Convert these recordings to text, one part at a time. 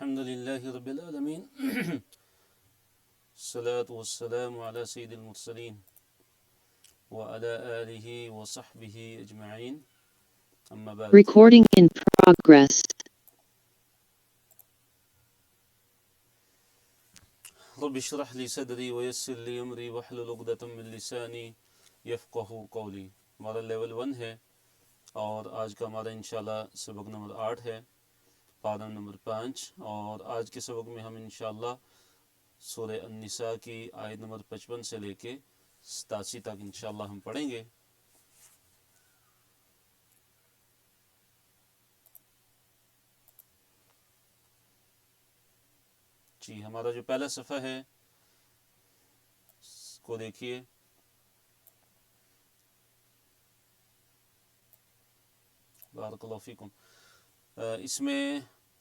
الحمد لله رب العالمين الصلاة والسلام على سيد المرسلين وعلى آله وصحبه أجمعين أما بعد. Recording in progress. رب اشرح لي صدري ويسر لي أمري واحلل عقدة من لساني يفقهوا قولي. ہمارا لیول 1 ہے اور آج کا ہمارا انشاءاللہ سبق نمبر 8 ہے، پارہ نمبر 5، اور آج کے سبق میں ہم انشاءاللہ سورہ النساء کی آیت نمبر 55 سے لے کے 87 تک انشاءاللہ ہم پڑھیں گے۔ جی ہمارا جو پہلا صفحہ ہے اس کو دیکھیے۔ بارک اللہ فیکم۔ اس میں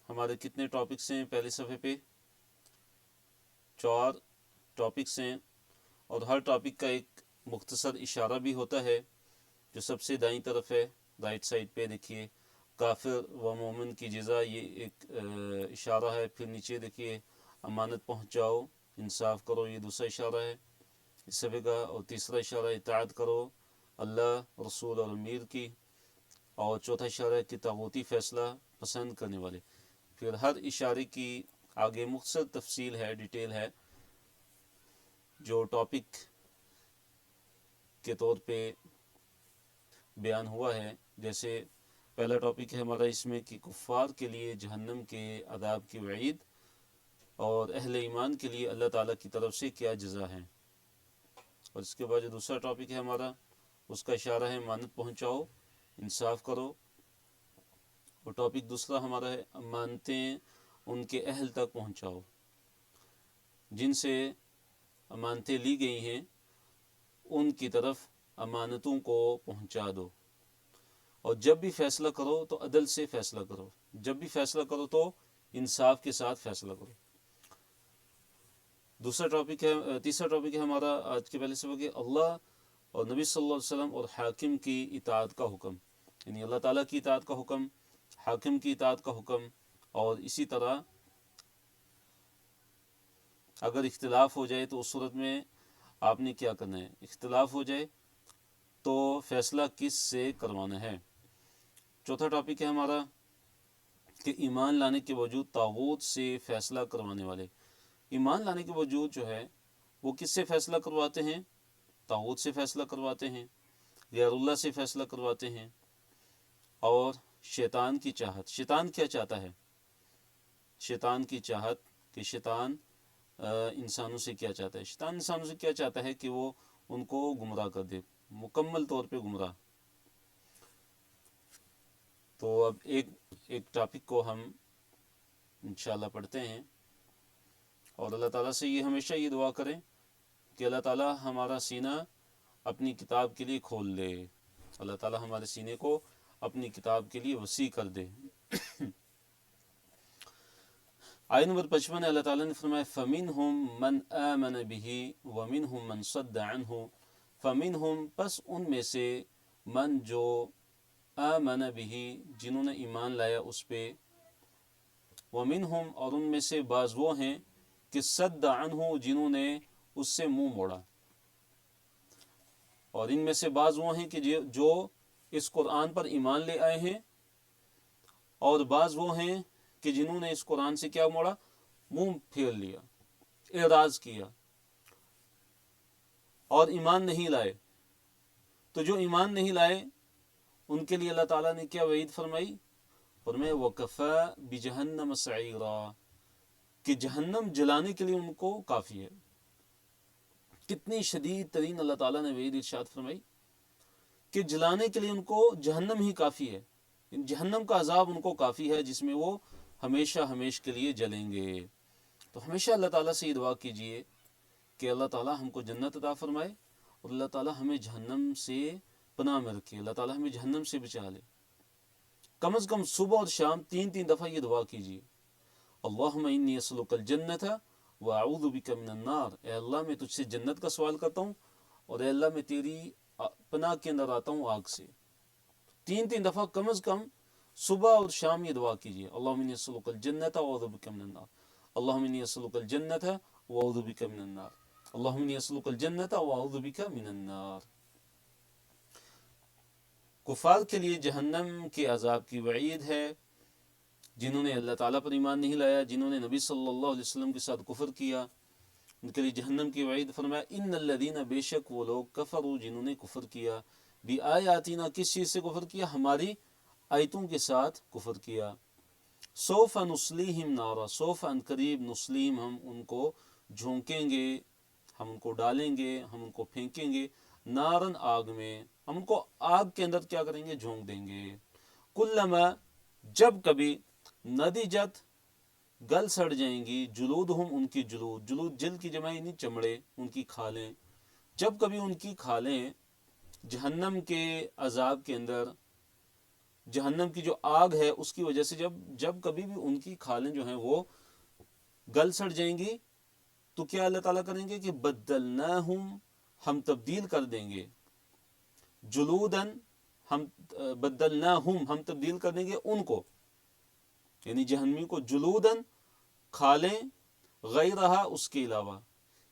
ہمارے کتنے ٹاپکس ہیں؟ پہلے صفحے پہ 4 ٹاپکس ہیں، اور ہر ٹاپک کا ایک مختصر اشارہ بھی ہوتا ہے جو سب سے دائیں طرف ہے، رائٹ سائڈ پہ دیکھیے، کافر و مومن کی جزا، یہ ایک اشارہ ہے۔ پھر نیچے دیکھیے امانت پہنچاؤ، انصاف کرو، یہ دوسرا اشارہ ہے اس صفحے کا، اور تیسرا اشارہ اطاعت کرو اللہ، رسول اور امیر کی، اور چوتھا اشارہ ہے کہ طاغوتی فیصلہ پسند کرنے والے۔ پھر ہر اشارے کی آگے مختصر تفصیل ہے، ڈیٹیل ہے جو ٹاپک کے طور پہ بیان ہوا ہے۔ جیسے پہلا ٹاپک ہے ہمارا اس میں کہ کفار کے لیے جہنم کے عذاب کی وعید، اور اہل ایمان کے لیے اللہ تعالیٰ کی طرف سے کیا جزا ہے۔ اور اس کے بعد جو دوسرا ٹاپک ہے ہمارا، اس کا اشارہ ہے امانت پہنچاؤ، انصاف کرو، اور ٹاپک دوسرا ہمارا ہے امانتیں ان کے اہل تک پہنچاؤ، جن سے امانتیں لی گئی ہیں ان کی طرف امانتوں کو پہنچا دو، اور جب بھی فیصلہ کرو تو عدل سے فیصلہ کرو، جب بھی فیصلہ کرو تو انصاف کے ساتھ فیصلہ کرو۔ تیسرا ٹاپک ہے ہمارا آج کے پہلے سبق ہے اللہ اور نبی صلی اللہ علیہ وسلم اور حاکم کی اطاعت کا حکم، یعنی اللہ تعالیٰ کی اطاعت کا حکم، حاکم کی اطاعت کا حکم، اور اسی طرح اگر اختلاف ہو جائے تو اس صورت میں آپ نے کیا کرنا ہے، اختلاف ہو جائے تو فیصلہ کس سے کروانا ہے۔ چوتھا ٹاپک ہے ہمارا کہ ایمان لانے کے باوجود طاغوت سے فیصلہ کروانے والے۔ ایمان لانے کے باوجود جو ہے وہ کس سے فیصلہ کرواتے ہیں؟ طاغوت سے فیصلہ کرواتے ہیں، غیر اللہ سے فیصلہ کرواتے ہیں، اور شیطان کی چاہت۔ شیطان کیا چاہتا ہے؟ شیطان کی چاہت کہ شیطان انسانوں سے کیا چاہتا ہے؟ شیطان انسانوں سے کیا چاہتا ہے کہ وہ ان کو گمراہ کر دے، مکمل طور پہ گمراہ۔ تو اب ایک ٹاپک کو ہم انشاءاللہ پڑھتے ہیں، اور اللہ تعالیٰ سے یہ ہمیشہ یہ دعا کریں کہ اللہ تعالیٰ ہمارا سینہ اپنی کتاب کے لیے کھول دے، اللہ تعالیٰ ہمارے سینے کو اپنی کتاب کے لیے وسیع کر دے۔ آیت نمبر 55 اللہ تعالیٰ نے فرمایا فَمِنْهُمْ مَنْ آمَنَ بِهِ وَمِنْهُمْ مَنْ صَدَّ عَنْهُ، فَمِنْهُمْ پس ان میں سے، من جو، آمن بِهِ جنہوں نے ایمان لایا اس پہ، وَمِنْهُمْ اور ان میں سے بعض وہ ہیں کہ صد عنہ جنہوں نے اس سے منہ موڑا، اور ان میں سے بعض وہ ہیں کہ جو اس قرآن پر ایمان لے آئے ہیں، اور بعض وہ ہیں کہ جنہوں نے اس قرآن سے کیا موڑا؟ منہ پھیر لیا، اعراض کیا اور ایمان نہیں لائے۔ تو جو ایمان نہیں لائے ان کے لیے اللہ تعالیٰ نے کیا وعید فرمائی؟ فرمایا وَكَفَى بِجَهَنَّمَ سَعِيرًا، کہ جہنم جلانے کے لیے ان کو کافی ہے۔ کتنی شدید ترین اللہ تعالیٰ نے وعید ارشاد فرمائی کہ جلانے کے لیے ان کو جہنم ہی کافی ہے، جہنم کا عذاب ان کو کافی ہے جس میں وہ ہمیشہ کے لیے جلیں گے۔ تو ہمیشہ اللہ تعالیٰ سے یہ دعا کیجئے کہ اللہ تعالیٰ ہم کو جنت عطا فرمائے، اور اللہ تعالیٰ ہمیں جہنم سے پناہ میں رکھے، اللہ تعالیٰ ہمیں جہنم سے بچا لے۔ کم از کم صبح اور شام 3 دفعہ یہ دعا کیجئے، اللہم انی اسألک الجنت واعوذ بک من النار، اے اللہ میں تجھ سے جنت کا سوال کرتا ہوں، اور اے اللہ میں تیری پناہ کے اندر آتا ہوں آگ سے۔ 3 دفعہ کم از کم صبح اور شام یہ دعا کیجیے، اللہم انی اسألک الجنۃ واعوذ بک من النار، اللہم انی اسألک الجنۃ واعوذ بک من النار، اللہم انی اسألک الجنۃ واعوذ بک من النار۔ کفار کے لیے جہنم کے عذاب کی وعید ہے، جنہوں نے اللہ تعالیٰ پر ایمان نہیں لایا، جنہوں نے نبی صلی اللہ علیہ وسلم کے ساتھ کفر کیا، ان کے لیے جہنم کی وعید۔ فرمایا ان الذین، بے شک وہ لوگ، کفروا، جنہوں نے کفر کیا، بآیاتنا، کس چیز سے کفر کیا؟ ہماری آیتوں کے ساتھ کفر کیا۔ سوف نصلیہم نارا، سوف ان قریب، نصلیہم، ہم ان کو جھونکیں گے، ہم ان کو ڈالیں گے، ہم ان کو پھینکیں گے، نارن، آگ میں، ہم ان کو آگ کے اندر کیا کریں گے؟ جھونک دیں گے۔ کلما، جب کبھی، ندجت، گل سڑ جائیں گی، جلودہم، ان کی جلود، جلود جلد کی جمع یعنی چمڑے، ان کی کھالیں، جب کبھی ان کی کھالیں جہنم کے عذاب کے اندر، جہنم کی جو آگ ہے اس کی وجہ سے جب کبھی بھی ان کی کھالیں جو ہیں وہ گل سڑ جائیں گی، تو کیا اللہ تعالیٰ کریں گے کہ بدلناہم، ہم تبدیل کر دیں گے، جلودن، ہم بدلناہم، ہم تبدیل کر دیں گے ان کو، یعنی جہنمی کو، جلودن، کھالیں، غیرہا، اس کے علاوہ،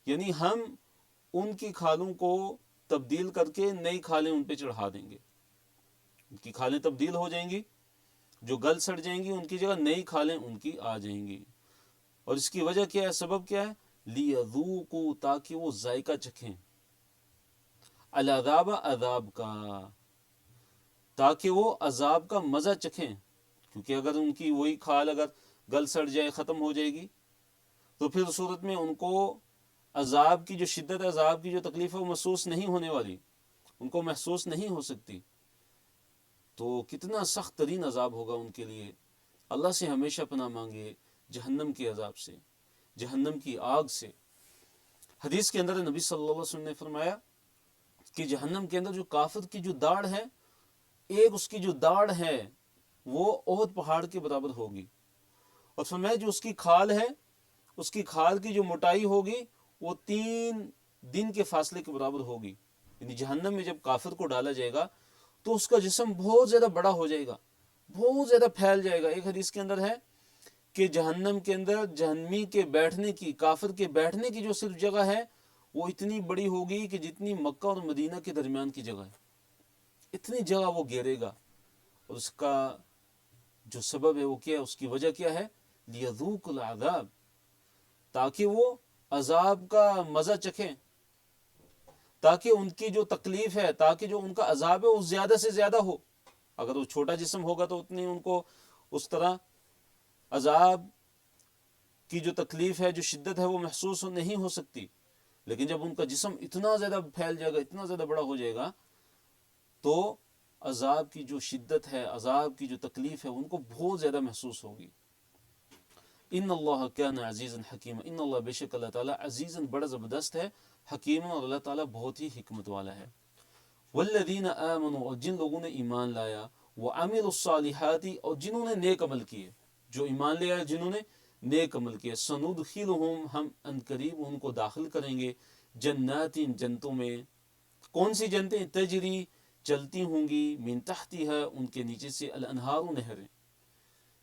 یعنی ہم ان کی کھالوں کو تبدیل کر کے نئی کھالیں ان پہ چڑھا دیں گے، ان کی کھالیں تبدیل ہو جائیں گی، جو گل سڑ جائیں گی ان کی جگہ نئی کھالیں ان کی آ جائیں گی۔ اور اس کی وجہ کیا ہے؟ سبب کیا ہے؟ لیذوقوا، تاکہ وہ ذائقہ چکھیں، العذاب، عذاب کا، تاکہ وہ عذاب کا مزہ چکھیں، کیونکہ اگر ان کی وہی کھال اگر گل سڑ جائے، ختم ہو جائے گی، تو پھر صورت میں ان کو عذاب کی جو شدت، عذاب کی جو تکلیف ہے وہ محسوس نہیں ہونے والی، ان کو محسوس نہیں ہو سکتی، تو کتنا سخت ترین عذاب ہوگا ان کے لیے۔ اللہ سے ہمیشہ پناہ مانگے جہنم کے عذاب سے، جہنم کی آگ سے۔ حدیث کے اندر نبی صلی اللہ علیہ وسلم نے فرمایا کہ جہنم کے اندر جو کافر کی جو داڑھ ہے، ایک اس کی جو داڑھ ہے وہ احد پہاڑ کے برابر ہوگی، اور فرمایا جو اس کی کھال ہے، اس کی کھال کی جو موٹائی ہوگی وہ 3 دن کے فاصلے کے برابر ہوگی۔ یعنی جہنم میں جب کافر کو ڈالا جائے گا تو اس کا جسم بہت زیادہ بڑا ہو جائے گا، بہت زیادہ پھیل جائے گا۔ ایک حدیث کے اندر ہے کہ جہنم کے اندر جہنمی کے بیٹھنے کی، کافر کے بیٹھنے کی جو صرف جگہ ہے وہ اتنی بڑی ہوگی کہ جتنی مکہ اور مدینہ کے درمیان کی جگہ ہے، اتنی جگہ وہ گھیرے گا۔ اور اس کا جو سبب ہے وہ کیا ہے؟ اس کی وجہ کیا ہے؟ لیذوق العذاب، تاکہ وہ عذاب کا مزہ چکھیں، تاکہ ان کی جو تکلیف ہے، تاکہ جو ان کا عذاب ہے وہ زیادہ سے زیادہ ہو۔ اگر وہ چھوٹا جسم ہوگا تو اتنی ان کو اس طرح عذاب کی جو تکلیف ہے، جو شدت ہے وہ محسوس نہیں ہو سکتی، لیکن جب ان کا جسم اتنا زیادہ پھیل جائے گا، اتنا زیادہ بڑا ہو جائے گا، تو عذاب کی جو شدت ہے، عذاب کی جو تکلیف ہے ان کو بہت زیادہ محسوس ہوگی۔ ان اللہ کان عزیزا حکیما، ان اللہ، بے شک اللہ تعالیٰ، عزیزاً، بڑا زبردست ہے، حکیم، اور اللہ تعالیٰ بہت ہی حکمت والا ہے۔ والذین آمنوا، اور جن لوگوں نے ایمان لایا، وعملوا الصالحات، اور جنہوں نے نیک عمل کیے، جو ایمان لے آئے، جنہوں نے نیک عمل کیے، سندخلہم، ہم ان قریب ان کو داخل کریں گے، جنات، جنتوں میں۔ کون سی جنتیں؟ تجری، چلتی ہوں گی، من تحتها، ان کے نیچے سے، الانہار، نہریں،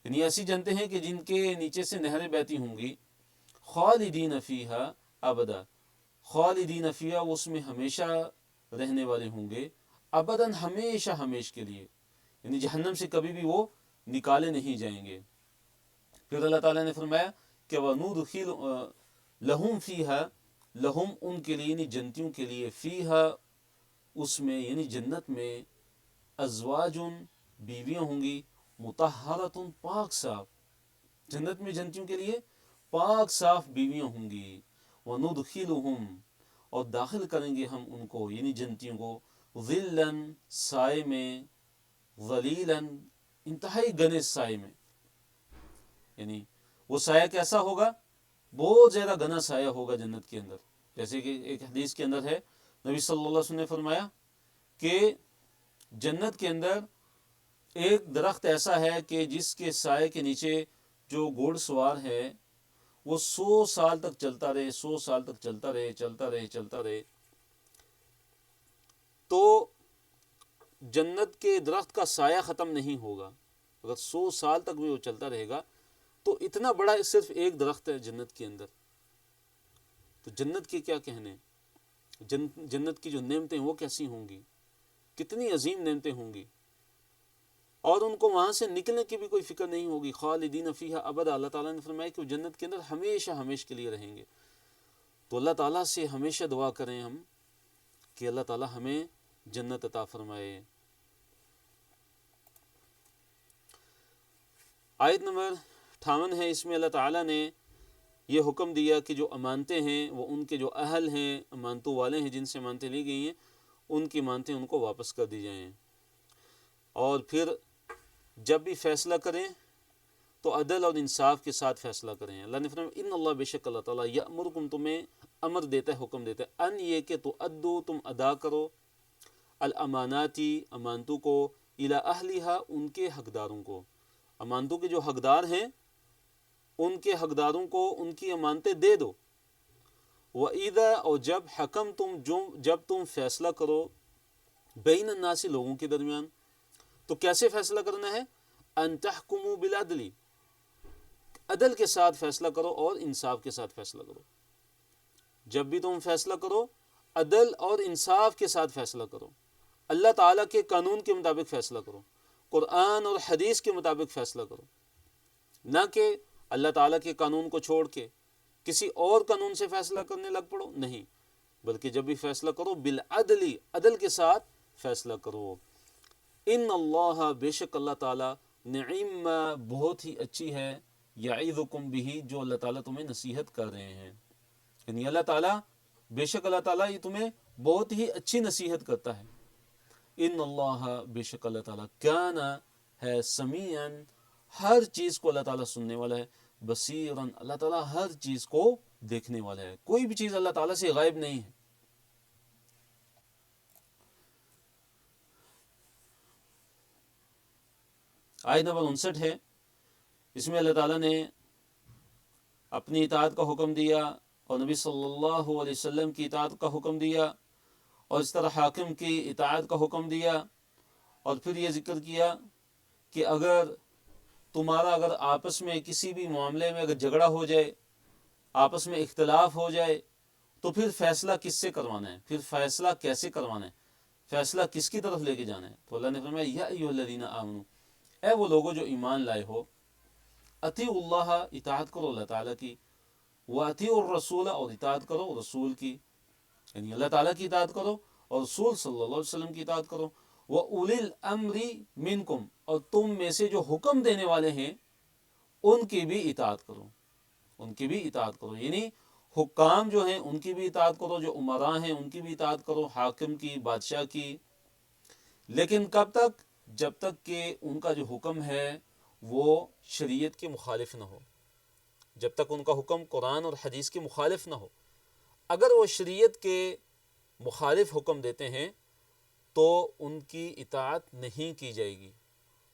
یعنی ایسی جنتیں ہیں کہ جن کے نیچے سے نہریں بہتی ہوں گی، خالدین فیہا ابدا، خالدین فیہا، وہ اس میں ہمیشہ رہنے والے ہوں گے، ابداً، ہمیشہ ہمیش کے لیے، یعنی جہنم سے کبھی بھی وہ نکالے نہیں جائیں گے۔ پھر اللہ تعالیٰ نے فرمایا کہ وَنُدْخِلُ لَهُمْ فِيهَا، لہم، ان کے لیے، یعنی جنتیوں کے لیے، فیہا، اس میں، یعنی جنت میں، ازواج، بیویاں ہوں گی، مطہرۃ، پاک صاف، جنت میں جنتیوں کے لیے پاک صاف بیویاں ہوں گی، وَنُدْخِلُهُمْ، اور داخل کریں گے ہم ان کو، یعنی جنتیوں کو، ظِلًّا، سائے میں، ظلیلاً، انتہائی گھنے سائے میں، یعنی وہ سایہ کیسا ہوگا؟ بہت زیادہ گھنا سایہ ہوگا جنت کے اندر۔ جیسے کہ ایک حدیث کے اندر ہے، نبی صلی اللہ علیہ وسلم نے فرمایا کہ جنت کے اندر ایک درخت ایسا ہے کہ جس کے سائے کے نیچے جو گھوڑ سوار ہے وہ 100 سال تک چلتا رہے، 100 سال تک چلتا رہے، چلتا رہے، چلتا رہے، تو جنت کے درخت کا سایہ ختم نہیں ہوگا، اگر 100 سال تک بھی وہ چلتا رہے گا تو اتنا بڑا صرف ایک درخت ہے جنت کے اندر، تو جنت کے کیا کہنے، جنت کی جو نعمتیں وہ کیسی ہوں گی، کتنی عظیم نعمتیں ہوں گی، اور ان کو وہاں سے نکلنے کی بھی کوئی فکر نہیں ہوگی. خالدین فیہا ابدا، اللہ تعالیٰ نے فرمایا کہ وہ جنت کے اندر ہمیشہ ہمیشہ کے لیے رہیں گے. تو اللہ تعالیٰ سے ہمیشہ دعا کریں ہم کہ اللہ تعالیٰ ہمیں جنت عطا فرمائے. آیت نمبر 58 ہے، اس میں اللہ تعالیٰ نے یہ حکم دیا کہ جو امانتیں ہیں وہ ان کے جو اہل ہیں، امانتوں والے ہیں جن سے امانتیں لی گئی ہیں، ان کی امانتیں ان کو واپس کر دی جائیں. اور پھر جب بھی فیصلہ کریں تو عدل اور انصاف کے ساتھ فیصلہ کریں. اللہ نے فرمایا ان اللہ، بے شک اللہ تعالیٰ، یأمرکم، تمہیں امر دیتا ہے، حکم دیتا ہے، ان یہ کہ تو ادو، تم ادا کرو، الاماناتی، امانتوں کو، الی اہلہا، ان کے حقداروں کو. امانتوں کے جو حقدار ہیں ان کے حقداروں کو ان کی امانتیں دے دو. وَإِذَا، اور جب حکم تم، جب تم فیصلہ کرو، بین الناس، لوگوں کے درمیان، تو کیسے فیصلہ کرنا ہے؟ ان تحکموا بالعدل، عدل کے ساتھ فیصلہ کرو اور انصاف کے ساتھ فیصلہ کرو. جب بھی تم فیصلہ کرو عدل اور انصاف کے ساتھ فیصلہ کرو، اللہ تعالیٰ کے قانون کے مطابق فیصلہ کرو، قرآن اور حدیث کے مطابق فیصلہ کرو، نہ کہ اللہ تعالیٰ کے قانون کو چھوڑ کے کسی اور قانون سے فیصلہ کرنے لگ پڑو. نہیں، بلکہ جب بھی فیصلہ کرو بالعدل، عدل کے ساتھ فیصلہ کرو. ان اللہ، بے شک اللہ تعالیٰ، نعم، بہت ہی اچھی ہے، یعظکم بہ، جو اللہ تعالیٰ تمہیں نصیحت کر رہے ہیں. یعنی اللہ تعالیٰ، بے شک اللہ تعالیٰ یہ تمہیں بہت ہی اچھی نصیحت کرتا ہے. ان اللہ، بے شک اللہ تعالیٰ، کان، ہے، سمیعاً، ہر چیز کو اللہ تعالیٰ سننے والا ہے، بصیراً، اللہ تعالیٰ ہر چیز کو دیکھنے والا ہے. کوئی بھی چیز اللہ تعالیٰ سے غائب نہیں ہے. آیت نمبر 59 ہے، اس میں اللہ تعالیٰ نے اپنی اطاعت کا حکم دیا اور نبی صلی اللہ علیہ وسلم کی اطاعت کا حکم دیا، اور اس طرح حاکم کی اطاعت کا حکم دیا. اور پھر یہ ذکر کیا کہ اگر آپس میں کسی بھی معاملے میں اگر جھگڑا ہو جائے، آپس میں اختلاف ہو جائے، تو پھر فیصلہ کس سے کروانا ہے، پھر فیصلہ کیسے کروانا ہے، فیصلہ کس کی طرف لے کے جانا ہے. تو اللہ نے فرمایا یا ایھا الذین آمنوا، اے وہ لوگوں جو ایمان لائے ہو، اطیعوا اللہ، اطاعت کرو اللہ تعالیٰ کی، واطیعوا الرسول، اور اطاعت کرو رسول کی. یعنی اللہ تعالیٰ کی اطاعت کرو اور رسول صلی اللہ علیہ وسلم کی اطاعت کرو. وَأُولِي الْأَمْرِ مِنْكُمْ، اور تم میں سے جو حکم دینے والے ہیں ان کی بھی اطاعت کرو، ان کی بھی اطاعت کرو. یعنی حکام جو ہیں ان کی بھی اطاعت کرو، جو امراء ہیں ان کی بھی اطاعت کرو، حاکم کی، بادشاہ کی. لیکن کب تک؟ جب تک کہ ان کا جو حکم ہے وہ شریعت کے مخالف نہ ہو، جب تک ان کا حکم قرآن اور حدیث کے مخالف نہ ہو. اگر وہ شریعت کے مخالف حکم دیتے ہیں تو ان کی اطاعت نہیں کی جائے گی،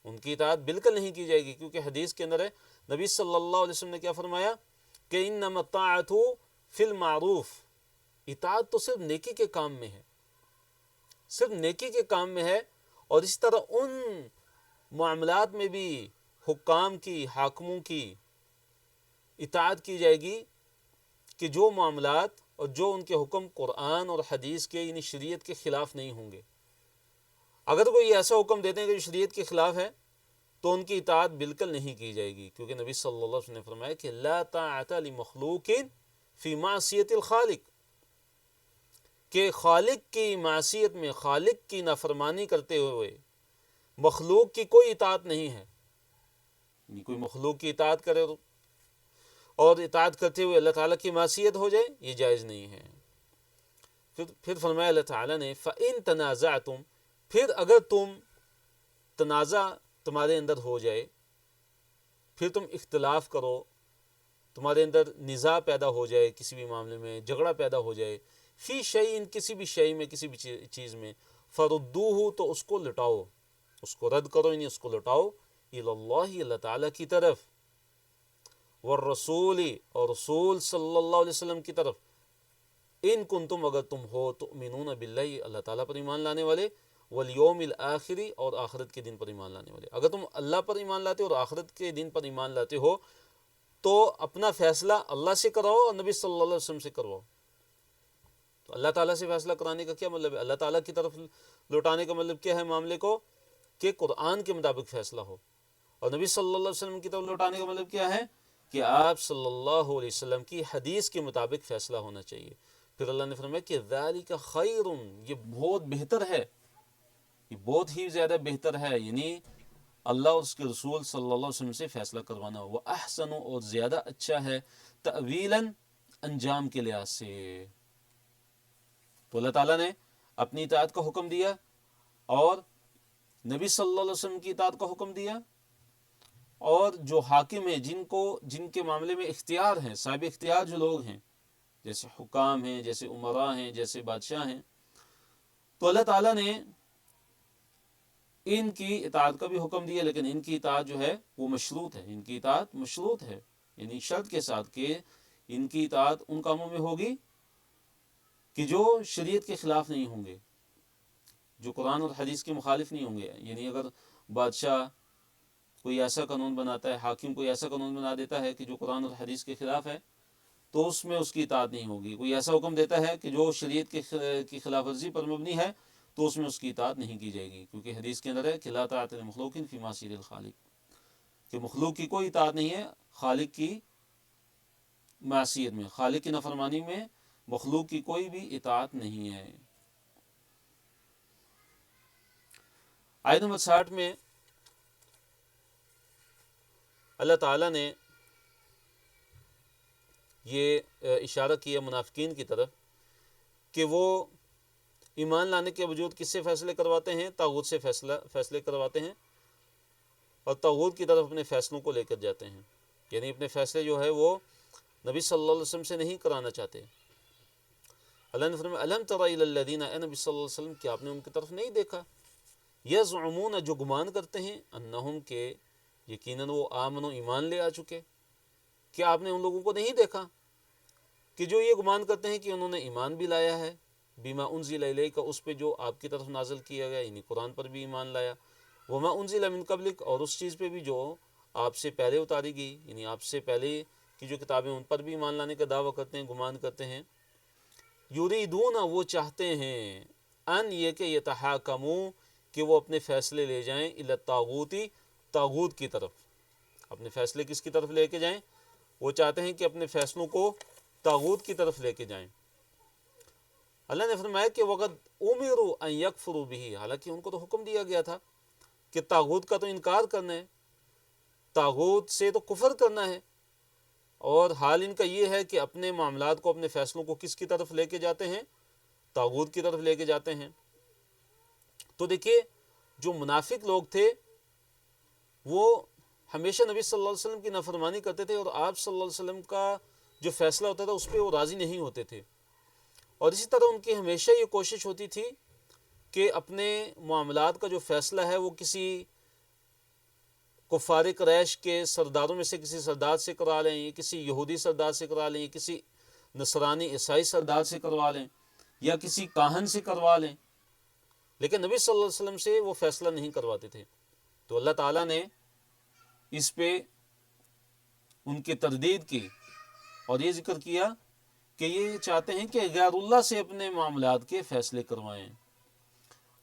ان کی اطاعت بالکل نہیں کی جائے گی. کیونکہ حدیث کے اندر ہے، نبی صلی اللہ علیہ وسلم نے کیا فرمایا کہ انما الطاعۃ فی المعروف، اطاعت تو صرف نیکی کے کام میں ہے، صرف نیکی کے کام میں ہے. اور اس طرح ان معاملات میں بھی حکام کی، حاکموں کی اطاعت کی جائے گی کہ جو معاملات اور جو ان کے حکم قرآن اور حدیث کے، یعنی شریعت کے خلاف نہیں ہوں گے. اگر کوئی ایسا حکم دیتے ہیں کہ جو شریعت کے خلاف ہے تو ان کی اطاعت بالکل نہیں کی جائے گی. کیونکہ نبی صلی اللہ علیہ وسلم نے فرمایا کہ لا طاعۃ لمخلوق فی معصیۃ الخالق، کہ خالق کی معصیت میں، خالق کی نافرمانی کرتے ہوئے مخلوق کی کوئی اطاعت نہیں ہے. یعنی کوئی مخلوق کی اطاعت کرے اور اطاعت کرتے ہوئے اللہ تعالیٰ کی معصیت ہو جائے، یہ جائز نہیں ہے. پھر فرمایا اللہ تعالیٰ نے فَإِن تَنَازَعْتُمْ، پھر اگر تنازع تمہارے اندر ہو جائے، پھر تم اختلاف کرو، تمہارے اندر نزاع پیدا ہو جائے، کسی بھی معاملے میں جھگڑا پیدا ہو جائے، فی شیء، کسی بھی شیء میں، کسی بھی چیز میں، فردوہ، تو اس کو لٹاؤ، اس کو رد کرو، یعنی اس کو لٹاؤ، الی اللہ، اللہ تعالیٰ کی طرف، والرسول، اور رسول صلی اللہ علیہ وسلم کی طرف، ان کنتم، اگر تم ہو، تؤمنون باللہ، اللہ تعالیٰ پر ایمان لانے والے، والیوم الآخری، اور آخرت کے دن پر ایمان لانے والے۔ اگر تم اللہ پر ایمان لاتے ہو اور آخرت کے دن پر ایمان لاتے ہو تو اپنا فیصلہ اللہ سے کراؤ اور نبی صلی اللہ علیہ وسلم سے کرواؤ۔ تو اللہ تعالیٰ سے فیصلہ کرانے کا کیا مطلب ہے؟ اللہ تعالیٰ کی طرف لوٹانے کا مطلب کیا ہے معاملے کو؟ کہ قرآن کے مطابق فیصلہ ہو، اور نبی صلی اللہ علیہ وسلم کی طرف لوٹانے کا مطلب کیا ہے؟ کہ آپ صلی اللہ علیہ وسلم کی حدیث کے مطابق فیصلہ ہونا چاہیے۔ پھر اللہ نے فرمایا کہ ذالک خیر، یہ بہت بہتر ہے، یہ بہت ہی زیادہ بہتر ہے، یعنی اللہ اور اس کے رسول صلی اللہ علیہ وسلم سے فیصلہ کروانا، وہ احسن، اور زیادہ اچھا ہے، تأویلاً، انجام کے لحاظ سے۔ تو اللہ تعالیٰ نے اپنی اطاعت کا حکم دیا اور نبی صلی اللہ علیہ وسلم کی اطاعت کا حکم دیا، اور جو حاکم ہیں، جن کے معاملے میں اختیار ہیں، صاحب اختیار جو لوگ ہیں، جیسے حکام ہیں، جیسے امراء ہیں، جیسے بادشاہ ہیں، تو اللہ تعالیٰ نے ان کی اطاعت کا بھی حکم دیا، لیکن ان کی اطاعت جو ہے وہ مشروط ہے، ان کی اطاعت مشروط ہے، یعنی شرط کے ساتھ کہ ان کی اطاعت ان کاموں میں ہوگی کہ جو شریعت کے خلاف نہیں ہوں گے، جو قرآن اور حدیث کے مخالف نہیں ہوں گے۔ یعنی اگر بادشاہ کوئی ایسا قانون بناتا ہے، حاکم کوئی ایسا قانون بنا دیتا ہے کہ جو قرآن اور حدیث کے خلاف ہے، تو اس میں اس کی اطاعت نہیں ہوگی۔ کوئی ایسا حکم دیتا ہے کہ جو شریعت کی خلاف ورزی پر مبنی ہے، تو اس میں اس کی اطاعت نہیں کی جائے گی، کیونکہ حدیث کے اندر ہے کہ لا طاعۃ لمخلوق فی معصیۃ الخالق، کہ مخلوق کی کوئی اطاعت نہیں ہے خالق کی معصیت میں، خالق کی نافرمانی میں مخلوق کی کوئی بھی اطاعت نہیں ہے۔ آیت نمبر 60 میں اللہ تعالیٰ نے یہ اشارہ کیا منافقین کی طرف کہ وہ ایمان لانے کے باوجود کس سے فیصلے کرواتے ہیں؟ طاغوت سے فیصلے کرواتے ہیں، اور طاغوت کی طرف اپنے فیصلوں کو لے کر جاتے ہیں، یعنی اپنے فیصلے جو ہے وہ نبی صلی اللہ علیہ وسلم سے نہیں کرانا چاہتے۔ اللہ نے فرمایا الم تر الی الذین، اے نبی صلی اللہ علیہ وسلم کیا آپ نے ان کی طرف نہیں دیکھا؟ یزعمون، جو گمان کرتے ہیں، انہم، کہ یقیناً وہ آمنوا، ایمان لے آ چکے۔ کیا آپ نے ان لوگوں کو نہیں دیکھا کہ جو یہ گمان کرتے ہیں کہ انہوں نے ایمان بھی لایا ہے بما انزل الیک، اس پہ جو آپ کی طرف نازل کیا گیا، یعنی قرآن پر بھی ایمان لایا، وما انزل من قبلک، اور اس چیز پہ بھی جو آپ سے پہلے اتاری گئی، یعنی آپ سے پہلے کی جو کتابیں ان پر بھی ایمان لانے کا دعویٰ کرتے ہیں، گمان کرتے ہیں۔ یریدون، وہ چاہتے ہیں، ان، یہ کہ یتحاکموا، کہ وہ اپنے فیصلے لے جائیں، الی الطاغوت، طاغوت کی طرف۔ اپنے فیصلے کس کی طرف لے کے جائیں؟ وہ چاہتے ہیں کہ اپنے فیصلوں کو طاغوت کی طرف لے کے جائیں۔ اللہ نے فرمایا کہ وقد امروا ان یکفروا بہ، حالانکہ ان کو تو حکم دیا گیا تھا کہ طاغوت کا تو انکار کرنا ہے، طاغوت سے تو کفر کرنا ہے، اور حال ان کا یہ ہے کہ اپنے معاملات کو، اپنے فیصلوں کو کس کی طرف لے کے جاتے ہیں؟ طاغوت کی طرف لے کے جاتے ہیں۔ تو دیکھیے جو منافق لوگ تھے وہ ہمیشہ نبی صلی اللہ علیہ وسلم کی نافرمانی کرتے تھے، اور آپ صلی اللہ علیہ وسلم کا جو فیصلہ ہوتا تھا اس پہ وہ راضی نہیں ہوتے تھے، اور اسی طرح ان کی ہمیشہ یہ کوشش ہوتی تھی کہ اپنے معاملات کا جو فیصلہ ہے وہ کسی کفار قریش کے سرداروں میں سے کسی سردار سے کروا لیں، یا کسی یہودی سردار سے کروا لیں، یا کسی نصرانی عیسائی سردار سے کروا لیں، یا کسی کاہن سے کروا لیں، لیکن نبی صلی اللہ علیہ وسلم سے وہ فیصلہ نہیں کرواتے تھے۔ تو اللہ تعالیٰ نے اس پہ ان کی تردید کی اور یہ ذکر کیا کہ یہ چاہتے ہیں کہ غیر اللہ سے اپنے معاملات کے فیصلے کروائیں،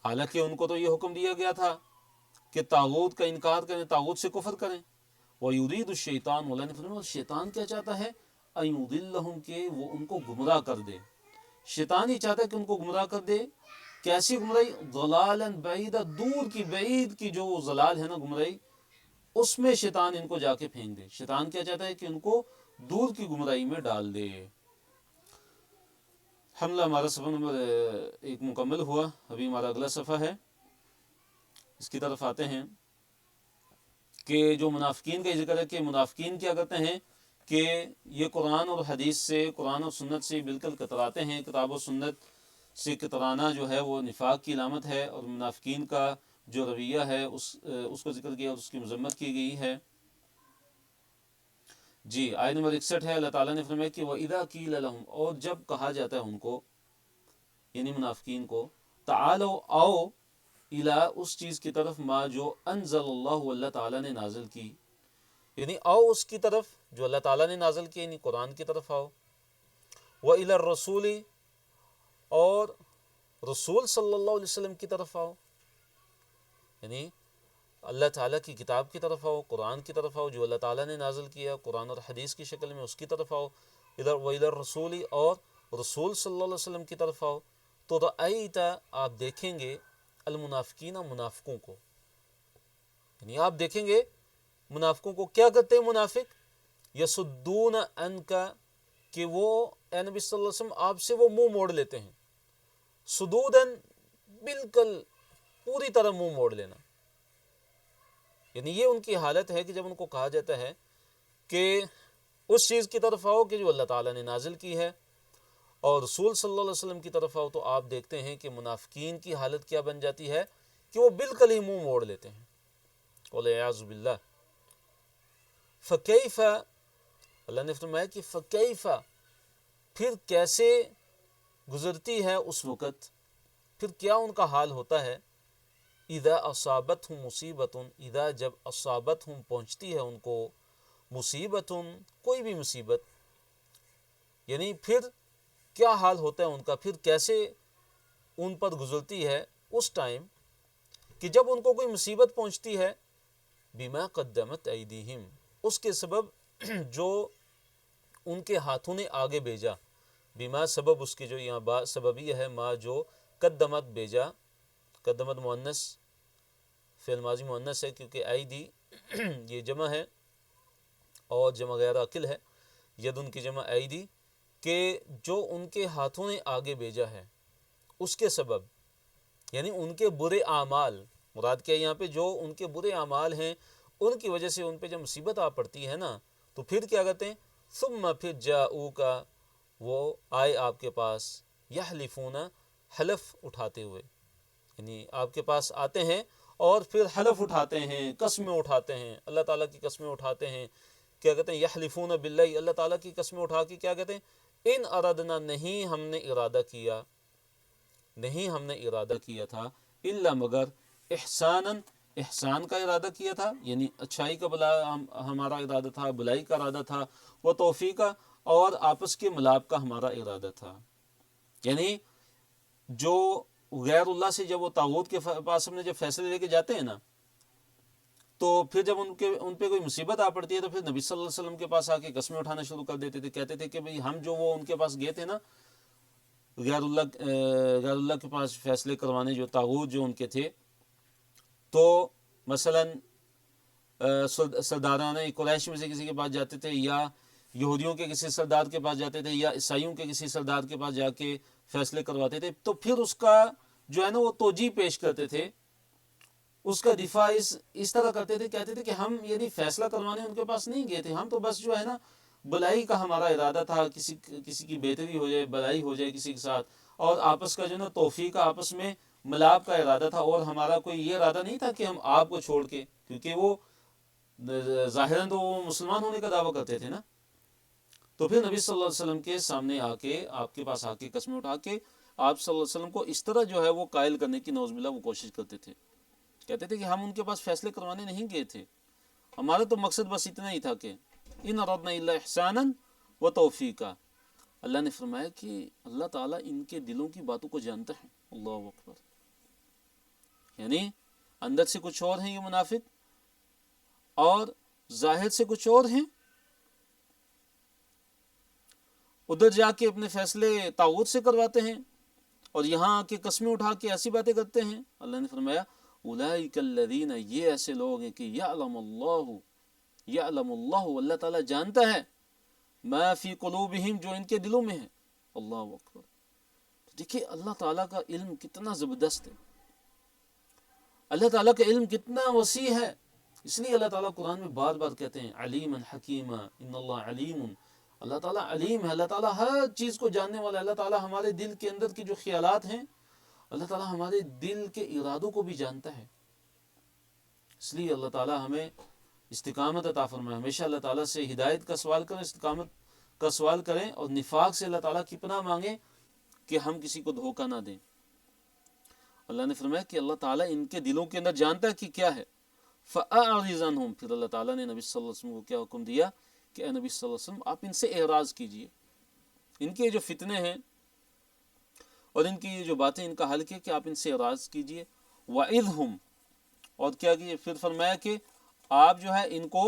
حالانکہ ان کو تو یہ حکم دیا گیا تھا کہ طاغوت کا انکار کریں، طاغوت سے کفر کریں۔ وَيُرِيدُ الشَّيْطَانُ، اللہ نے فرمایا شیطان کیا چاہتا ہے؟ أَن يُضِلَّهُمْ، کہ وہ ان کو گمراہ کر دے۔ شیطان یہ چاہتا ہے کہ ان کو گمراہ کر دے۔ کیسی گمراہی؟ ضلالا بعیدا، دور کی، بعید کی جو ضلال ہے نا گمراہی، اس میں شیطان ان کو جا کے پھینک دے۔ شیطان کیا چاہتا ہے؟ کہ ان کو دور کی گمراہی میں ڈال دے۔ حملہ ہمارا صفحہ نمبر 1 مکمل ہوا، ابھی ہمارا اگلا صفحہ ہے، اس کی طرف آتے ہیں کہ جو منافقین کا ذکر ہے کہ منافقین کیا کرتے ہیں کہ یہ قرآن اور حدیث سے، قرآن اور سنت سے بالکل کتراتے ہیں۔ کتاب و سنت سے کترانا جو ہے وہ نفاق کی علامت ہے، اور منافقین کا جو رویہ ہے اس کو ذکر کیا اور اس کی مذمت کی گئی ہے۔ جی، آیت نمبر 61 ہے، اللہ تعالیٰ نے فرمایا کہ وَإِذَا قِيلَ لَهُمْ، اور جب کہا جاتا ہے ان کو، یعنی منافقین کو، تعالوا، آؤ، الا اس چیز کی طرف ما جو انزل اللہ اللہ تعالیٰ نے نازل کی، یعنی آؤ اس کی طرف جو اللہ تعالیٰ نے نازل کی، یعنی قرآن کی طرف آؤ، وَإِلَى الرَّسُولِ اور رسول صلی اللہ علیہ وسلم کی طرف آؤ، یعنی اللہ تعالیٰ کی کتاب کی طرف آؤ، قرآن کی طرف آؤ جو اللہ تعالیٰ نے نازل کیا قرآن اور حدیث کی شکل میں، اس کی طرف آؤ، وَإِلَى الرَّسُولِ اور رسول صلی اللہ علیہ وسلم کی طرف آؤ، تو رأیت آپ دیکھیں گے المنافقین منافقوں کو، یعنی آپ دیکھیں گے منافقوں کو کیا کرتے ہیں منافق، یصدون عنک کہ وہ اے نبی صلی اللہ علیہ وسلم آپ سے وہ منہ موڑ لیتے ہیں، صدودن بالکل پوری طرح منہ موڑ لینا، یعنی یہ ان کی حالت ہے کہ جب ان کو کہا جاتا ہے کہ اس چیز کی طرف آؤ کہ جو اللہ تعالیٰ نے نازل کی ہے اور رسول صلی اللہ علیہ وسلم کی طرف آؤ، تو آپ دیکھتے ہیں کہ منافقین کی حالت کیا بن جاتی ہے کہ وہ بالکل ہی منہ موڑ لیتے ہیں، والعیاذ باللہ۔ فکیف اللہ نے فرمایا کہ فکیف پھر کیسے گزرتی ہے اس وقت، پھر کیا ان کا حال ہوتا ہے، اذا اصابتہم مصیبتن اذا جب اصابتہم پہنچتی ہے ان کو مصیبتن کوئی بھی مصیبت، یعنی پھر کیا حال ہوتا ہے ان کا، پھر کیسے ان پر گزرتی ہے اس ٹائم کہ جب ان کو کوئی مصیبت پہنچتی ہے، بما قدمت ایدیہم اس کے سبب جو ان کے ہاتھوں نے آگے بھیجا، بما سبب اس کے جو یہاں با سببیہ ہے، ما جو قدمت بھیجا، قدمت مؤنث فعل ماضی مؤنث ہے کیونکہ ایدی یہ جمع ہے اور جمع غیر عاقل ہے، یدن کی جمع ایدی، کہ جو ان کے ہاتھوں نے آگے بھیجا ہے اس کے سبب، یعنی ان کے برے اعمال، مراد کیا یہاں پہ جو ان کے برے اعمال ہیں ان کی وجہ سے ان پہ جب مصیبت آ پڑتی ہے نا، تو پھر کیا کہتے ہیں، ثم پھر جاؤکا وہ آئے آپ کے پاس، یحلفون حلف اٹھاتے ہوئے، یعنی آپ کے پاس آتے ہیں اور پھر حلف اٹھاتے ہیں، قسمیں اٹھاتے ہیں، اللہ تعالیٰ کی قسمیں اٹھاتے ہیں، کیا کہتے ہیں، یحلفون باللہ اللہ تعالیٰ کی قسمیں اٹھا کے کیا کہتے ہیں، ان ارادنا نہیں ہم نے ارادہ کیا، نہیں ہم نے ارادہ کیا تھا، الا مگر احساناً احسان کا ارادہ کیا تھا، یعنی اچھائی کا ہمارا ارادہ تھا، بلائی کا ارادہ تھا، وہ توفیقہ اور آپس کے ملاپ کا ہمارا ارادہ تھا، یعنی جو غیر اللہ سے جب وہ طاغوت کے پاس ہم نے جب فیصلے لے کے جاتے ہیں نا، تو پھر جب ان پہ کوئی مصیبت آ پڑتی ہے تو پھر نبی صلی اللہ علیہ وسلم کے پاس آ کے قسمیں اٹھانا شروع کر دیتے تھے، کہتے تھے کہ بھئی ہم جو وہ ان کے پاس گئے تھے نا غیر اللہ کے پاس فیصلے کروانے، جو طاغوت جو ان کے تھے، تو مثلا سرداران قریش میں سے کسی کے پاس جاتے تھے، یا یہودیوں کے کسی سردار کے پاس جاتے تھے، یا عیسائیوں کے کسی سردار کے پاس جا کے فیصلے کرواتے تھے، تو پھر اس کا جو ہے نا وہ توجیہ پیش کرتے تھے، اس کا دفاع اس طرح کرتے تھے، کہتے تھے کہ ہم یعنی فیصلہ کروانے ان کے پاس نہیں گئے تھے، ہم تو بس جو ہے نا بلائی کا ہمارا ارادہ تھا، کسی کی بہتری ہو جائے، بلائی ہو جائے کسی کے ساتھ، اور آپس کا جو نا توفیق آپس میں ملاپ کا ارادہ تھا، اور ہمارا کوئی یہ ارادہ نہیں تھا کہ ہم آپ کو چھوڑ کے، کیونکہ وہ ظاہراً تو وہ مسلمان ہونے کا دعویٰ کرتے تھے نا، تو پھر نبی صلی اللہ علیہ وسلم کے سامنے آ کے، آپ کے پاس آ کے قسمیں اٹھا کے آپ صلی اللہ علیہ وسلم کو اس طرح جو ہے وہ قائل کرنے کی نعوذ باللہ وہ کوشش کرتے تھے، کہتے تھے کہ ہم ان کے پاس فیصلے کروانے نہیں گئے تھے، ہمارا تو مقصد بس اتنا ہی تھا کہ ان اردنا الا احسانا و توفیقا۔ اللہ نے فرمایا کہ اللہ تعالیٰ ان کے دلوں کی باتوں کو جانتا ہے، اللہ اکبر، یعنی اندر سے کچھ اور ہیں یہ منافق اور ظاہر سے کچھ اور ہیں، ادھر جا کے اپنے فیصلے طاغوت سے کرواتے ہیں اور یہاں آ کے قسمیں اٹھا کے ایسی باتیں کرتے ہیں۔ اللہ نے فرمایا اولئک الذین، یہ ایسے لوگ ہیں کہ یعلم اللہ اللہ تعالیٰ جانتا ہے ما فی قلوبہم جو ان کے دلوں میں ہے، اللہ اکبر۔ دیکھیے اللہ تعالیٰ کا علم کتنا زبردست ہے، اللہ تعالیٰ کا علم کتنا وسیع ہے، اس لیے اللہ تعالیٰ قرآن میں بار بار کہتے ہیں علیما حکیما، ان اللہ علیم، اللہ تعالیٰ علیم ہے، اللہ تعالیٰ ہر چیز کو جاننے والا ہے، اللہ تعالیٰ ہمارے دل کے اندر کی جو خیالات ہیں، اللہ تعالیٰ ہمارے دل کے ارادوں کو بھی جانتا ہے، اس لیے اللہ تعالیٰ ہمیں استقامت عطا فرمائے، ہمیشہ اللہ تعالیٰ سے ہدایت کا سوال کریں، استقامت کا سوال کریں، اور نفاق سے اللہ تعالیٰ کی پناہ مانگیں کہ ہم کسی کو دھوکہ نہ دیں۔ اللہ نے فرمایا کہ اللہ تعالیٰ ان کے دلوں کے اندر جانتا ہے کہ کیا ہے. فَأَعْرِضْ عَنْهُمْ، پھر اللہ تعالیٰ نے نبی صلی اللہ علیہ وسلم کو کیا حکم دیا کہ اے نبی صلی اللہ علیہ وسلم آپ ان سے اعراض کیجئے. ان کے جو فتنے ہیں اور ان کی یہ جو باتیں، ان کا حل کیا کہ آپ ان سے اعراض کیجئے. وَعِظْهُمْ، اور کیا کیجئے، پھر فرمایا کہ آپ جو ہے ان کو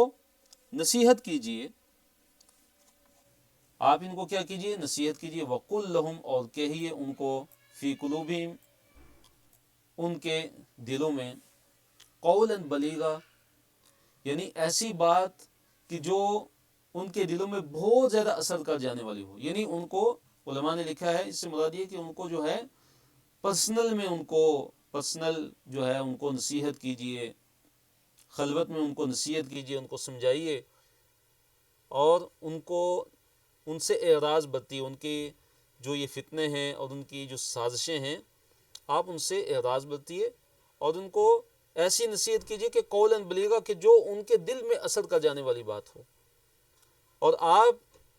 نصیحت کیجئے، آپ ان کو کیا کیجئے، نصیحت کیجئے. وَقُلْ لَهُمْ، اور کہیے ان کو، فی قلوبہم، ان کے دلوں میں، قولاً بلیغا، یعنی ایسی بات کہ جو ان کے دلوں میں بہت زیادہ اثر کر جانے والی ہو. یعنی ان کو، علماء نے لکھا ہے اس سے مراد یہ کہ ان کو جو ہے پرسنل میں، ان کو پرسنل جو ہے ان کو نصیحت کیجئے، خلوت میں ان کو نصیحت کیجئے، ان کو سمجھائیے اور ان کو، ان سے اعراض برتیے. ان کی جو یہ فتنے ہیں اور ان کی جو سازشیں ہیں، آپ ان سے اعراض برتیے اور ان کو ایسی نصیحت کیجئے کہ قولاً بلیغا، کہ جو ان کے دل میں اثر کر جانے والی بات ہو. اور آپ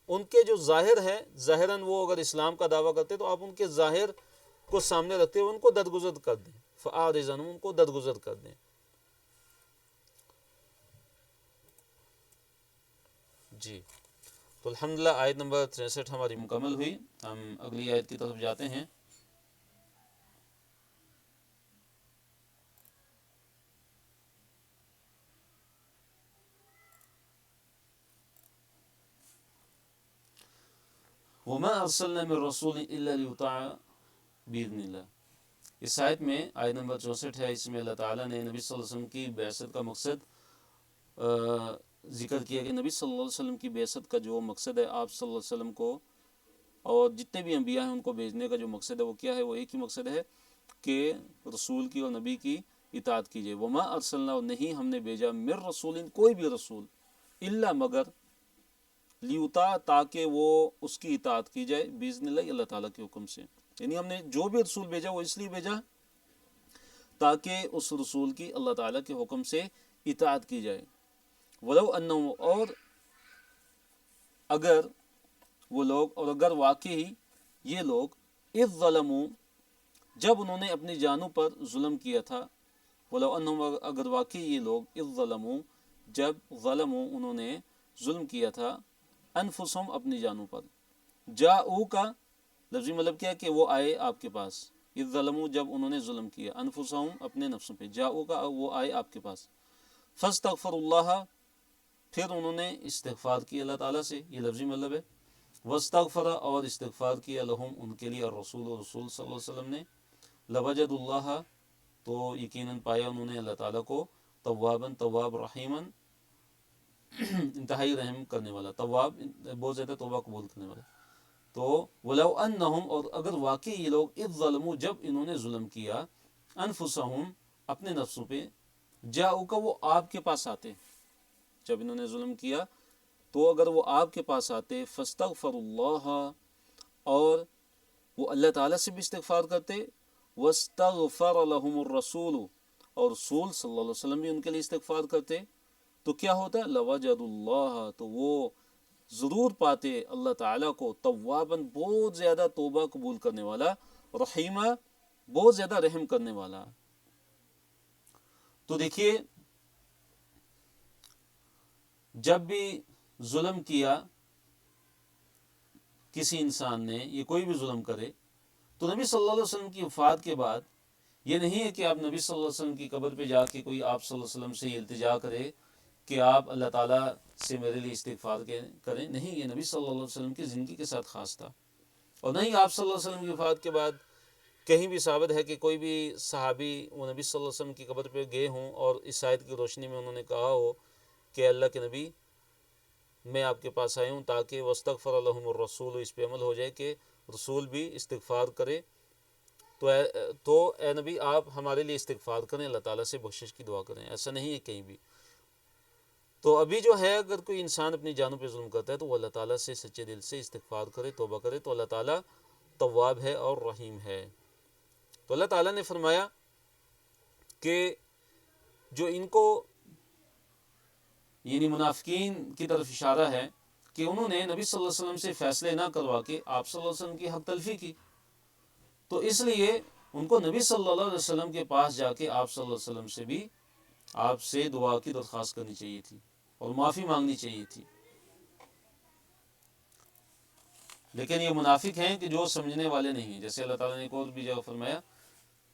ان کے جو ظاہر ہے، ظاہراً وہ اگر اسلام کا دعویٰ کرتے تو آپ ان کے ظاہر کو سامنے رکھتے ہوئے ان کو درگزر کر دیں. فَأَعْرِضْ عَنْهُمْ، ان کو درگزر کر دیں. جی، تو الحمدللہ آیت نمبر 63 ہماری مکمل ہوئی. ہم اگلی آیت کی طرف جاتے ہیں. وَمَا أَرْسَلْنَا مِن رَّسُولٍ إِلَّا لِيُطَاعَ بِإِذْنِ اللَّهِ. اس آیت میں، آیت نمبر 64 ہے، اس میں اللہ تعالیٰ نے نبی صلی اللہ علیہ وسلم کی بعثت کا مقصد ذکر کیا کہ نبی صلی اللہ علیہ وسلم کی بعثت کا جو مقصد ہے، آپ صلی اللہ علیہ وسلم کو اور جتنے بھی انبیاء ہیں ان کو بھیجنے کا جو مقصد ہے وہ کیا ہے؟ وہ ایک ہی مقصد ہے کہ رسول کی اور نبی کی اطاعت کیجیے. وما ارسلنا، اور نہیں ہم نے بھیجا، مر رسول، کوئی بھی رسول، الا مگر، لیوتا، تاکہ وہ اس کی اطاعت کی جائے، باذن اللہ، اللہ تعالیٰ کے حکم سے. یعنی ہم نے جو بھی رسول بھیجا وہ اس لیے بھیجا تاکہ اس رسول کی اللہ تعالیٰ کے حکم سے اطاعت کی جائے. ولو انہم، اور اگر وہ لوگ، اور اگر واقعی یہ لوگ، اذ ظلموا، جب انہوں نے اپنی جانوں پر ظلم کیا تھا. ولو انہم، اگر واقعی یہ لوگ، اذ ظلموا، جب ظلموا، انہوں نے ظلم کیا تھا، انفسہم، اپنی جانوں پر. جاؤ کا لفظی مطلب کیا ہے کہ وہ آئے آپ کے پاس. اذ ظلموا، جب انہوں نے ظلم کیا، انفسہم، اپنے نفسوں پہ. جاؤ کا وہ آئے آپ کے پاس. فاستغفروا اللہ، پھر انہوں نے استغفار کیا اللہ تعالیٰ سے، یہ لفظی مطلب ہے. واستغفر، اور استغفار کیا، لہم، ان کے لیے، الرسول، رسول صلی اللہ علیہ وسلم نے. لوجد اللہ، تو یقیناً پایا انہوں نے اللہ تعالیٰ کو، تواباً، تواب، رحیماً، انتہائی رحم کرنے والا. تواب بہت زیادہ توبہ قبول کرنے والا. تو ولو انہم، اور اگر واقعی یہ لوگ، اذ ظلموا، جب انہوں نے ظلم کیا، انفسہم، اپنے نفسوں پہ، جاؤ کا وہ آپ کے پاس آتے، جب انہوں نے ظلم کیا تو اگر وہ آپ کے پاس آتے، فاستغفر اللہ، اور وہ اللہ تعالیٰ سے بھی استغفار کرتے، واستغفر لہم الرسول، اور رسول صلی اللہ علیہ وسلم بھی ان کے لیے استغفار کرتے، تو کیا ہوتا؟ لوجد اللہ، تو وہ ضرور پاتے اللہ تعالیٰ کو، تواباً، بہت زیادہ توبہ قبول کرنے والا، رحیمہ، بہت زیادہ رحم کرنے والا. تو دیکھیے، جب بھی ظلم کیا کسی انسان نے، یہ کوئی بھی ظلم کرے، تو نبی صلی اللہ علیہ وسلم کی وفات کے بعد یہ نہیں ہے کہ آپ نبی صلی اللہ علیہ وسلم کی قبر پہ جا کے کوئی آپ صلی اللہ علیہ وسلم سے التجا کرے کہ آپ اللہ تعالیٰ سے میرے لیے استغفار کریں. نہیں، یہ نبی صلی اللہ علیہ وسلم کی زندگی کے ساتھ خاص تھا. اور نہیں آپ صلی اللہ علیہ وسلم کی وفات کے بعد کہیں بھی ثابت ہے کہ کوئی بھی صحابی وہ نبی صلی اللہ علیہ وسلم کی قبر پہ گئے ہوں اور اس آیت کی روشنی میں انہوں نے کہا ہو کہ اللہ کے نبی، میں آپ کے پاس آیا ہوں تاکہ واستغفر لہم الرسول، اس پہ عمل ہو جائے کہ رسول بھی استغفار کرے. تو اے نبی، آپ ہمارے لیے استغفار کریں، اللہ تعالیٰ سے بخشش کی دعا کریں. ایسا نہیں ہے کہیں بھی. تو ابھی جو ہے، اگر کوئی انسان اپنی جانوں پہ ظلم کرتا ہے تو وہ اللہ تعالیٰ سے سچے دل سے استغفار کرے، توبہ کرے، تو اللہ تعالیٰ تواب ہے اور رحیم ہے. تو اللہ تعالیٰ نے فرمایا کہ جو ان کو، یعنی منافقین کی طرف اشارہ ہے کہ انہوں نے نبی صلی اللہ علیہ وسلم سے فیصلے نہ کروا کے آپ صلی اللہ علیہ وسلم کی حق تلفی کی. تو اس لیے ان کو نبی صلی اللہ علیہ وسلم کے پاس جا کے آپ صلی اللہ علیہ وسلم سے بھی آپ سے دعا کی درخواست کرنی چاہیے تھی اور معافی مانگنی چاہیے تھی. لیکن یہ منافق ہیں کہ جو سمجھنے والے نہیں ہیں. جیسے اللہ تعالیٰ نے ایک اور بھی جگہ فرمایا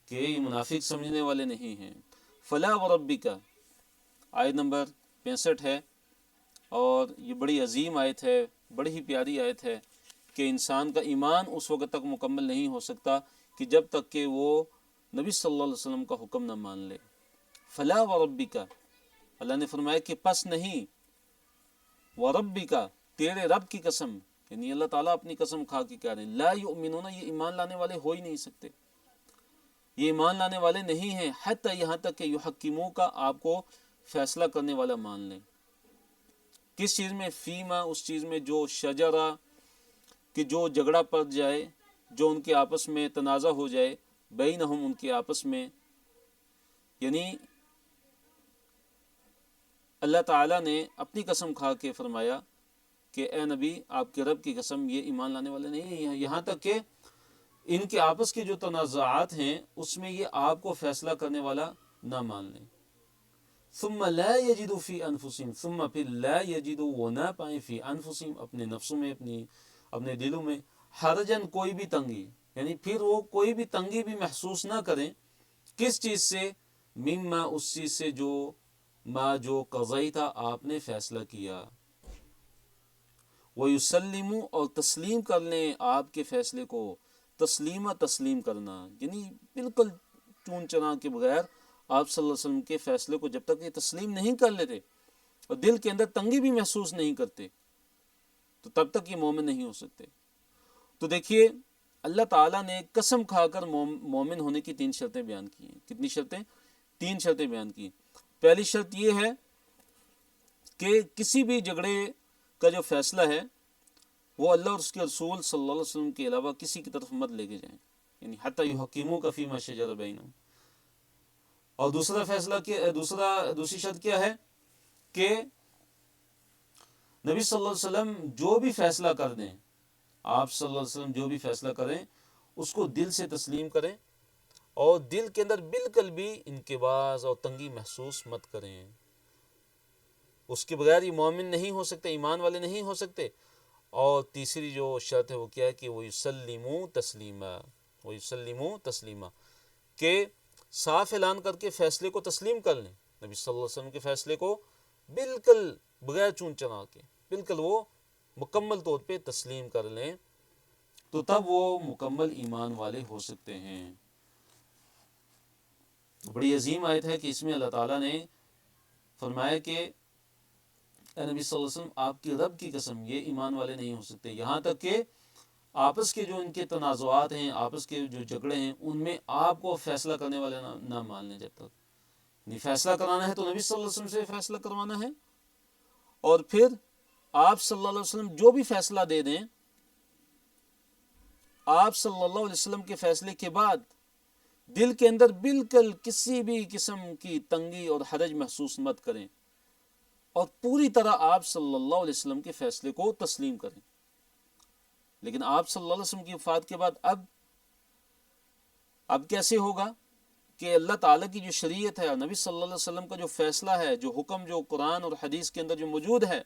کہ یہ منافق سمجھنے والے نہیں ہیں. فلا وربک، آیت نمبر 65 ہے، اور یہ بڑی عظیم آیت ہے، بڑی ہی پیاری آیت ہے کہ انسان کا ایمان اس وقت تک مکمل نہیں ہو سکتا کہ جب تک کہ وہ نبی صلی اللہ علیہ وسلم کا حکم نہ مان لے. فلا وربک، اللہ نے فرمایا کہ پس نہیں، وربک، تیرے رب کی قسم، یعنی اللہ تعالیٰ اپنی قسم کھا کے کہہ رہے ہیں، لا یؤمنون، یہ ایمان لانے والے ہو ہی نہیں سکتے، یہ ایمان لانے والے نہیں ہیں، حتی، یہاں تک کہ یحکمو کا، آپ کو فیصلہ کرنے والا مان لیں. کس چیز میں؟ فیما، اس چیز میں جو شجرا، کہ جو جھگڑا پڑ جائے، جو ان کے آپس میں تنازع ہو جائے، بینہم، ان کے آپس میں. یعنی اللہ تعالیٰ نے اپنی قسم کھا کے فرمایا کہ اے نبی، آپ کے رب کی قسم، یہ ایمان لانے والے نہیں ہیں، یہاں تک کہ ان کے آپس کے جو تنازعات ہیں اس میں یہ آپ کو فیصلہ کرنے والا نہ مان لیں. ثم لا یجدوا فی انفسہم، ثم پھر لا یجدوا، وہ نہ پائیں، فی انفسہم، اپنے نفسوں میں، اپنے دلوں میں، حرجن، کوئی بھی تنگی، یعنی پھر وہ کوئی بھی تنگی بھی محسوس نہ کریں. کس چیز سے؟ مما، اس چیز سے جو، ما، جو قضیت، آپ نے فیصلہ کیا. وَيُسَلِّمُ، اور تسلیم کر لیں آپ کے فیصلے کو. تسلیمہ، تسلیم کرنا، یعنی بالکل چون چنا کے بغیر آپ صلی اللہ علیہ وسلم کے فیصلے کو جب تک یہ تسلیم نہیں کر لیتے اور دل کے اندر تنگی بھی محسوس نہیں کرتے تو تب تک یہ مومن نہیں ہو سکتے. تو دیکھیے اللہ تعالیٰ نے قسم کھا کر مومن ہونے کی 3 شرطیں بیان کی ہیں. کتنی شرطیں؟ 3 شرطیں بیان کی. پہلی شرط یہ ہے کہ کسی بھی جھگڑے کا جو فیصلہ ہے وہ اللہ اور اس کے رسول صلی اللہ علیہ وسلم کے علاوہ کسی کی طرف مت لے کے جائیں، یعنی حتی یحکموک فیما شجر بینہم. اور دوسرا فیصلہ کیا، دوسری شرط کیا ہے کہ نبی صلی اللہ علیہ وسلم جو بھی فیصلہ کر دیں، آپ صلی اللہ علیہ وسلم جو بھی فیصلہ کریں اس کو دل سے تسلیم کریں اور دل کے اندر بالکل بھی انکباس اور تنگی محسوس مت کریں. اس کے بغیر یہ مومن نہیں ہو سکتے، ایمان والے نہیں ہو سکتے. اور تیسری جو شرط ہے وہ کیا ہے کہ وہ یسلموا تسلیما، وہ یسلموا تسلیما، کہ صاف اعلان کر کے فیصلے کو تسلیم کر لیں. نبی صلی اللہ علیہ وسلم کے فیصلے کو بالکل بغیر چون چنا کے بالکل وہ مکمل طور پہ تسلیم کر لیں تو تب وہ مکمل ایمان والے ہو سکتے ہیں. بڑی عظیم آیت ہے کہ اس میں اللہ تعالیٰ نے فرمایا کہ اے نبی صلی اللہ علیہ وسلم، آپ کی رب کی قسم، یہ ایمان والے نہیں ہو سکتے، یہاں تک کہ آپس کے جو ان کے تنازعات ہیں، آپس کے جو جھگڑے ہیں، ان میں آپ کو فیصلہ کرنے والے نہ مان لیں. جب تک نہیں فیصلہ کرانا ہے تو نبی صلی اللہ علیہ وسلم سے فیصلہ کروانا ہے، اور پھر آپ صلی اللہ علیہ وسلم جو بھی فیصلہ دے دیں، آپ صلی اللہ علیہ وسلم کے فیصلے کے بعد دل کے اندر بالکل کسی بھی قسم کی تنگی اور حرج محسوس مت کریں اور پوری طرح آپ صلی اللہ علیہ وسلم کے فیصلے کو تسلیم کریں. لیکن آپ صلی اللہ علیہ وسلم کی وفات کے بعد اب کیسے ہوگا کہ اللہ تعالیٰ کی جو شریعت ہے، نبی صلی اللہ علیہ وسلم کا جو فیصلہ ہے، جو حکم جو قرآن اور حدیث کے اندر جو موجود ہے،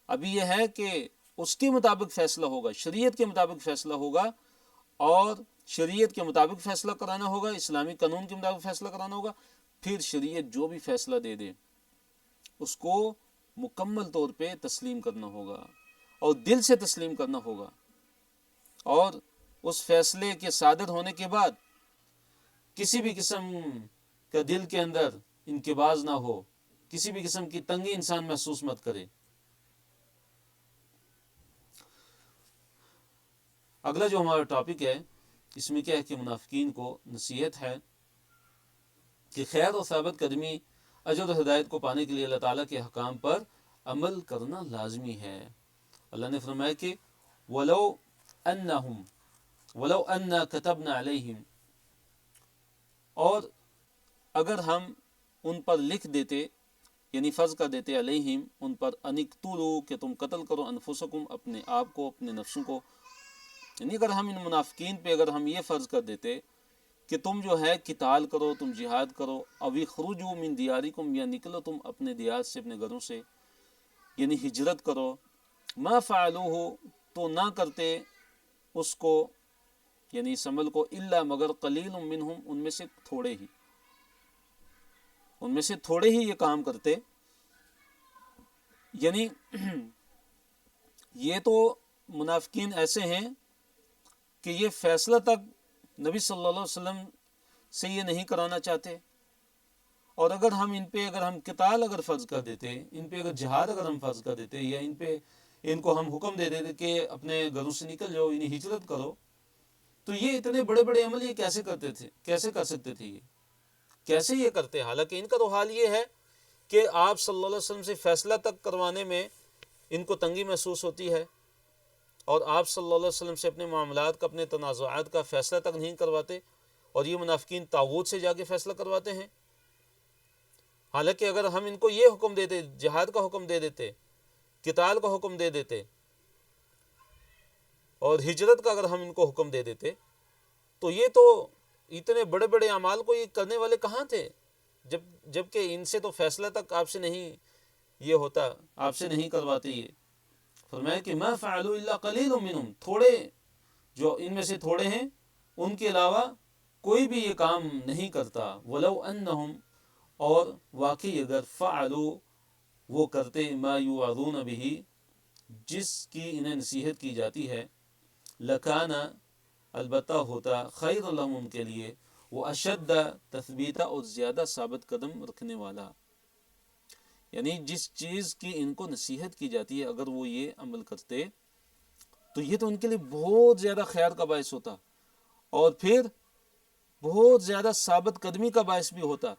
ابھی یہ ہے کہ اس کے مطابق فیصلہ ہوگا، شریعت کے مطابق فیصلہ ہوگا، اور شریعت کے مطابق فیصلہ کرانا ہوگا، اسلامی قانون کے مطابق فیصلہ کرانا ہوگا. پھر شریعت جو بھی فیصلہ دے دے اس کو مکمل طور پہ تسلیم کرنا ہوگا اور دل سے تسلیم کرنا ہوگا، اور اس فیصلے کے صادر ہونے کے بعد کسی بھی قسم کا دل کے اندر انکباس نہ ہو، کسی بھی قسم کی تنگی انسان محسوس مت کرے. اگلا جو ہمارا ٹاپک ہے اس میں کیا ہے کہ منافقین کو نصیحت ہے کہ خیر و ثابت قدمی، اجر و ہدایت کو پانے کے لیے اللہ تعالیٰ کے احکام پر عمل کرنا لازمی ہے. اللہ نے فرمایا کہ وَلَوْ أَنَّا كَتَبْنَا عَلَيْهِمْ، اور اگر ہم ان پر لکھ دیتے، یعنی فرض کر دیتے، علیہم، ان پر، ان اقتلوا، کہ تم قتل کرو، انفسکم، اپنے آپ کو، اپنے نفسوں کو، یعنی اگر ہم ان منافقین پہ اگر ہم یہ فرض کر دیتے کہ تم جو ہے قتال کرو، تم جہاد کرو، اوی خروجو من دیارکم، یا نکلو تم اپنے دیار سے، اپنے گھروں سے، یعنی ہجرت کرو، ما فعلوہ، تو نہ کرتے اس کو، یعنی اس عمل کو، الا مگر قلیل منہم، ان میں سے تھوڑے ہی، ان میں سے تھوڑے ہی یہ کام کرتے. یعنی یہ تو منافقین ایسے ہیں کہ یہ فیصلہ تک نبی صلی اللہ علیہ وسلم سے یہ نہیں کرانا چاہتے. اور اگر ہم ان پہ اگر ہم قتال اگر فرض کر دیتے، ان پہ اگر جہاد اگر ہم فرض کر دیتے، یا ان کو ہم حکم دے دیتے کہ اپنے گھروں سے نکل جاؤ، انہیں ہجرت کرو، تو یہ اتنے بڑے بڑے عمل یہ کیسے کرتے تھے، کیسے کر سکتے تھے، یہ کیسے یہ کرتے؟ حالانکہ ان کا تو حال یہ ہے کہ آپ صلی اللہ علیہ وسلم سے فیصلہ تک کروانے میں ان کو تنگی محسوس ہوتی ہے، اور آپ صلی اللہ علیہ وسلم سے اپنے معاملات کا، اپنے تنازعات کا فیصلہ تک نہیں کرواتے، اور یہ منافقین طاغوت سے جا کے فیصلہ کرواتے ہیں. حالانکہ اگر ہم ان کو یہ حکم دیتے، جہاد کا حکم دے دیتے، قتال کا حکم دے دیتے، اور ہجرت کا اگر ہم ان کو حکم دے دیتے، تو یہ تو اتنے بڑے بڑے اعمال کو یہ کرنے والے کہاں تھے، جبکہ ان سے تو فیصلہ تک آپ سے نہیں یہ ہوتا، آپ سے نہیں کرواتے. یہ فرمایا کہ ما فعلوا الا قلیل منہم، تھوڑے جو ان میں سے تھوڑے ہیں، ان کے علاوہ کوئی بھی یہ کام نہیں کرتا. ولو انہم، اور واقعی اگر فعلوا، وہ کرتے، ما یوعظون بہ، جس کی انہیں نصیحت کی جاتی ہے، لکان، البتہ ہوتا، خیر لہم، ان کے لیے، وہ اشد تثبیتا، اور زیادہ ثابت قدم رکھنے والا. یعنی جس چیز کی ان کو نصیحت کی جاتی ہے اگر وہ یہ عمل کرتے تو یہ تو ان کے لیے بہت زیادہ خیر کا باعث ہوتا، اور پھر بہت زیادہ ثابت قدمی کا باعث بھی ہوتا.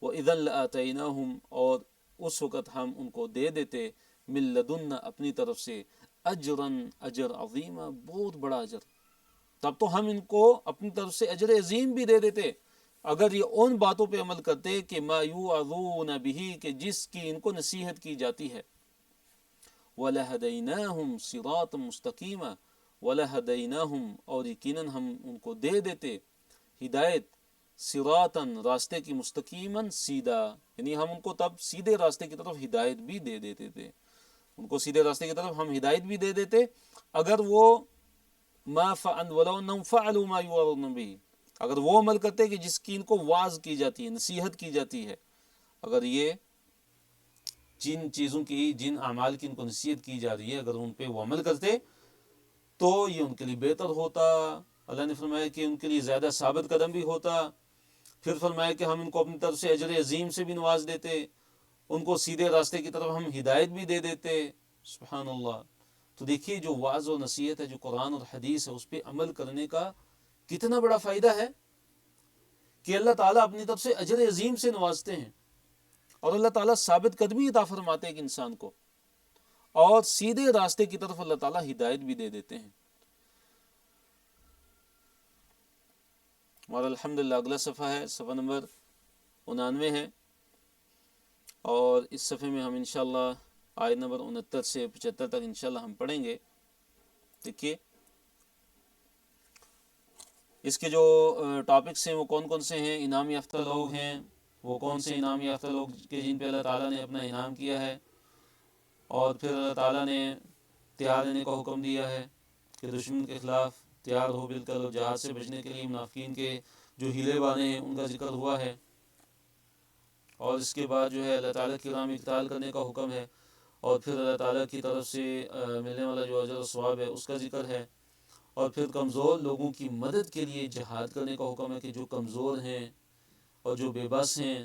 وَإِذًا لَآتَيْنَاهُمْ، اور اس وقت ہم ان کو دے دیتے، من لدنا، اپنی طرف سے، اجراً، اجر عظیمہ، بہت بڑا اجر. تب تو ہم ان کو اپنی طرف سے اجر عظیم بھی دے دیتے اگر یہ ان باتوں پہ عمل کرتے کہ ما یوعظون بہ، کہ جس کی ان کو نصیحت کی جاتی ہے. وَلَهَدَيْنَاهُمْ صِرَاطًا مُسْتَقِيمًا، وَلَهَدَيْنَاهُمْ، اور یقیناً ہم ان کو دے دیتے ہدایت، صراطاً، راستے کی، مستقیماً، سیدھا، یعنی ہم ان کو تب سیدھے راستے کی طرف ہدایت بھی دے دیتے تھے. ان کو سیدھے راستے کی طرف ہم ہدایت بھی دے دیتے اگر وہ ما فعل ولو انہم فعلوا ما یوعظون بہ، اگر وہ عمل کرتے کہ جس کی ان کو واعظ کی جاتی ہے، نصیحت کی جاتی ہے، اگر یہ جن چیزوں کی، جن اعمال کی ان کو نصیحت کی جا رہی ہے، اگر ان پہ وہ عمل کرتے تو یہ ان کے لیے بہتر ہوتا. اللہ نے فرمایا کہ ان کے لیے زیادہ ثابت قدم بھی ہوتا. پھر فرمایا کہ ہم ان کو اپنی طرف سے اجر عظیم سے بھی نواز دیتے، ان کو سیدھے راستے کی طرف ہم ہدایت بھی دے دیتے. سبحان اللہ. تو دیکھیے جو وعظ و نصیحت ہے، جو قرآن اور حدیث ہے، اس پہ عمل کرنے کا کتنا بڑا فائدہ ہے کہ اللہ تعالیٰ اپنی طرف سے اجر عظیم سے نوازتے ہیں، اور اللہ تعالیٰ ثابت قدمی عطا فرماتے ہیں کہ انسان کو، اور سیدھے راستے کی طرف اللہ تعالیٰ ہدایت بھی دے دیتے ہیں. اور الحمدللہ اگلا صفحہ ہے، صفحہ نمبر 99 ہے، اور اس صفحے میں ہم انشاءاللہ آیت نمبر 69 سے 75 تک انشاءاللہ ہم پڑھیں گے. دیکھیے اس کے جو ٹاپکس ہیں وہ کون کون سے ہیں. انعام یافتہ لوگ ہیں، وہ کون سے انعام یافتہ لوگ کہ جن پہ اللہ تعالیٰ نے اپنا انعام کیا ہے، اور پھر اللہ تعالیٰ نے تیار رہنے کا حکم دیا ہے کہ دشمن کے خلاف تیار ہو مل کر، جہاد سے بچنے کے لیے منافقین کے جو ہیلے بانے ہیں ان کا ذکر ہوا ہے، اور اس کے بعد جو ہے اللہ تعالیٰ کی راہ میں قتال کرنے کا حکم ہے، اور پھر اللہ تعالیٰ کی طرف سے ملنے والا جو اجر و ثواب ہے اس کا ذکر ہے، اور پھر کمزور لوگوں کی مدد کے لیے جہاد کرنے کا حکم ہے کہ جو کمزور ہیں اور جو بے بس ہیں،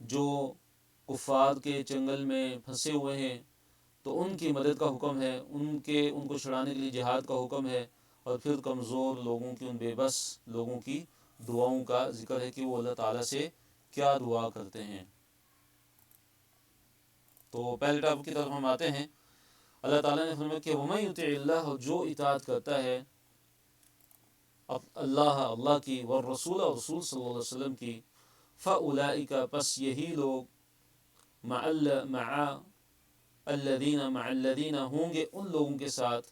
جو کفار کے چنگل میں پھنسے ہوئے ہیں، تو ان کی مدد کا حکم ہے، ان کو چھڑانے کے لیے جہاد کا حکم ہے، اور پھر کمزور لوگوں کی، ان بے بس لوگوں کی دعاؤں کا ذکر ہے کہ وہ اللہ تعالیٰ سے کیا دعا کرتے ہیں. تو پہلے ٹاپک کی طرف ہم آتے ہیں. اللہ تعالیٰ نے فرمایا کہ وَمَن یُطِعِ اللَّهَ، جو اطاعت کرتا ہے اللہ کی، والرسول، اور رسول صلی اللہ علیہ وسلم کی، فَأُولَئِكَ، پس یہی لوگ، مع الذین، ہوں گے ان لوگوں کے ساتھ،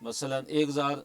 1000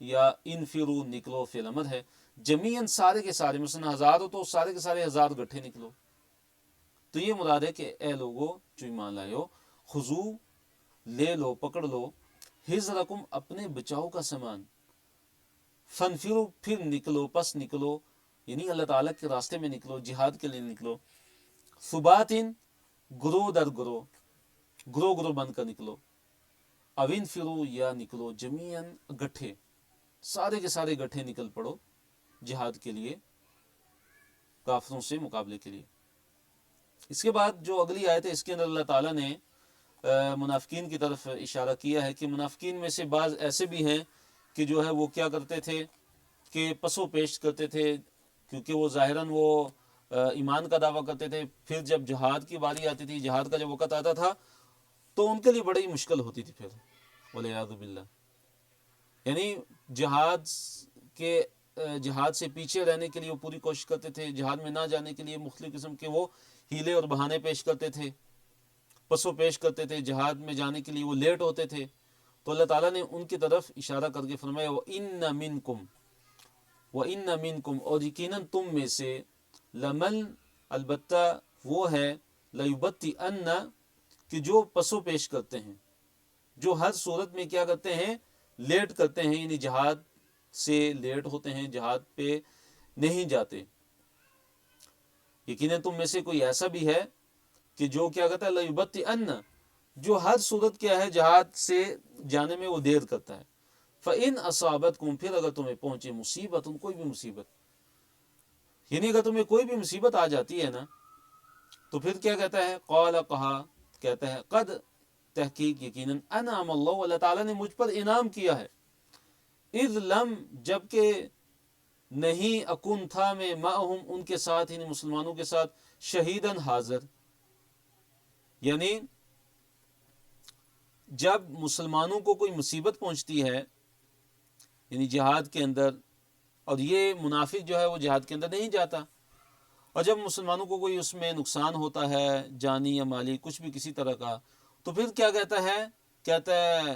یا انفرو نکلو فعل امر ہے، جمیعاً سارے کے سارے، مثلا 1000 ہو تو سارے کے سارے 1000 گٹھے نکلو. تو یہ مراد ہے کہ اے لوگو جو ایمان لائے ہو، خضو لے لو، پکڑ لو، حذرکم اپنے بچاؤ کا سامان، فنفرو پھر نکلو، پس نکلو، یعنی اللہ تعالیٰ کے راستے میں نکلو، جہاد کے لیے نکلو، ثباتن گروہ در گروہ، گروہ گروہ بن کر نکلو، اوین فرو یا نکلو جمیعاً گٹھے، سارے کے سارے گٹھے نکل پڑو جہاد کے لیے، کافروں سے مقابلے کے لیے. اس کے بعد جو اگلی آیت ہے اس کے اندر اللہ تعالیٰ نے منافقین کی طرف اشارہ کیا ہے کہ منافقین میں سے بعض ایسے بھی ہیں کہ جو ہے وہ کیا کرتے تھے کہ پسو پیش کرتے تھے، کیونکہ وہ ظاہراً وہ ایمان کا دعویٰ کرتے تھے، پھر جب جہاد کی باری آتی تھی، جہاد کا جب وقت آتا تھا تو ان کے لیے بڑی مشکل ہوتی تھی پھر، والعیاذ باللہ. یعنی جہاد سے پیچھے رہنے کے لیے وہ پوری کوشش کرتے تھے، جہاد میں نہ جانے کے لیے مختلف قسم کے وہ ہیلے اور بہانے پیش کرتے تھے، پسو پیش کرتے تھے، جہاد میں جانے کے لیے وہ لیٹ ہوتے تھے. تو اللہ تعالیٰ نے ان کی طرف اشارہ کر کے فرمایا وَإِنَّ مِنْكُمْ اور یقیناً تم میں سے لمن البتہ وہ ہے لَيُبَطِّئَنَّ کہ جو پسو پیش کرتے ہیں، جو ہر صورت میں کیا کرتے ہیں، لیٹ کرتے ہیں، یعنی جہاد سے لیٹ ہوتے ہیں، جہاد پہ نہیں جاتے. یقیناً تم میں سے کوئی ایسا بھی ہے کہ جو کیا کرتا ہے لَيُبَطِّئَنَّ جو ہر صورت کیا ہے جہاد سے جانے میں وہ دیر کرتا ہے. فَإِنْ أَصَابَتْكُمْ پھر اگر تمہیں پہنچے مصیبت، کوئی بھی مصیبت، یعنی اگر تمہیں کوئی بھی مصیبت آ جاتی ہے نا تو پھر کیا کہتا ہے، قَالَ کہا، کہتا ہے قد تحقیق یقیناً انعم اللہ اللہ تعالیٰ نے مجھ پر انعام کیا ہے، اذ لم جبکہ نہیں اکن تھا میں معہم ان کے ساتھ، یعنی مسلمانوں کے ساتھ، شہیدن حاضر. یعنی جب مسلمانوں کو کوئی مصیبت پہنچتی ہے یعنی جہاد کے اندر، اور یہ منافق جو ہے وہ جہاد کے اندر نہیں جاتا، اور جب مسلمانوں کو کوئی اس میں نقصان ہوتا ہے جانی یا مالی کچھ بھی کسی طرح کا، تو پھر کیا کہتا ہے، کہتا ہے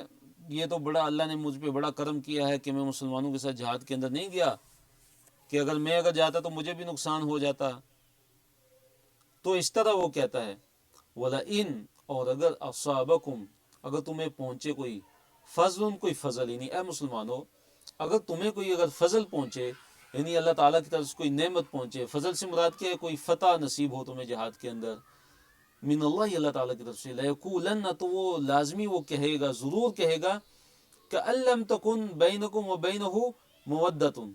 یہ تو بڑا اللہ نے مجھ پہ بڑا کرم کیا ہے کہ میں مسلمانوں کے ساتھ جہاد کے اندر نہیں گیا، کہ اگر میں جاتا تو مجھے بھی نقصان ہو جاتا. تو اس طرح وہ کہتا ہے وَلَئِنْ اور اگر اصابکم اگر تمہیں پہنچے کوئی فضل، کوئی فضل، یعنی اے مسلمانوں اگر تمہیں کوئی اگر فضل پہنچے، یعنی اللہ تعالیٰ کی طرف سے کوئی نعمت پہنچے، فضل سے مراد کیا ہے، کوئی فتح نصیب ہو تمہیں جہاد کے اندر، من اللہ اللہ تعالیٰ کی طرف سے، لَيَقُولَنَّ تو وہ لازمی وہ کہے گا، ضرور کہے گا كَأَن لَّمْ تَكُن بَيْنَكُمْ وَبَيْنَهُ مُوَدَّةٌ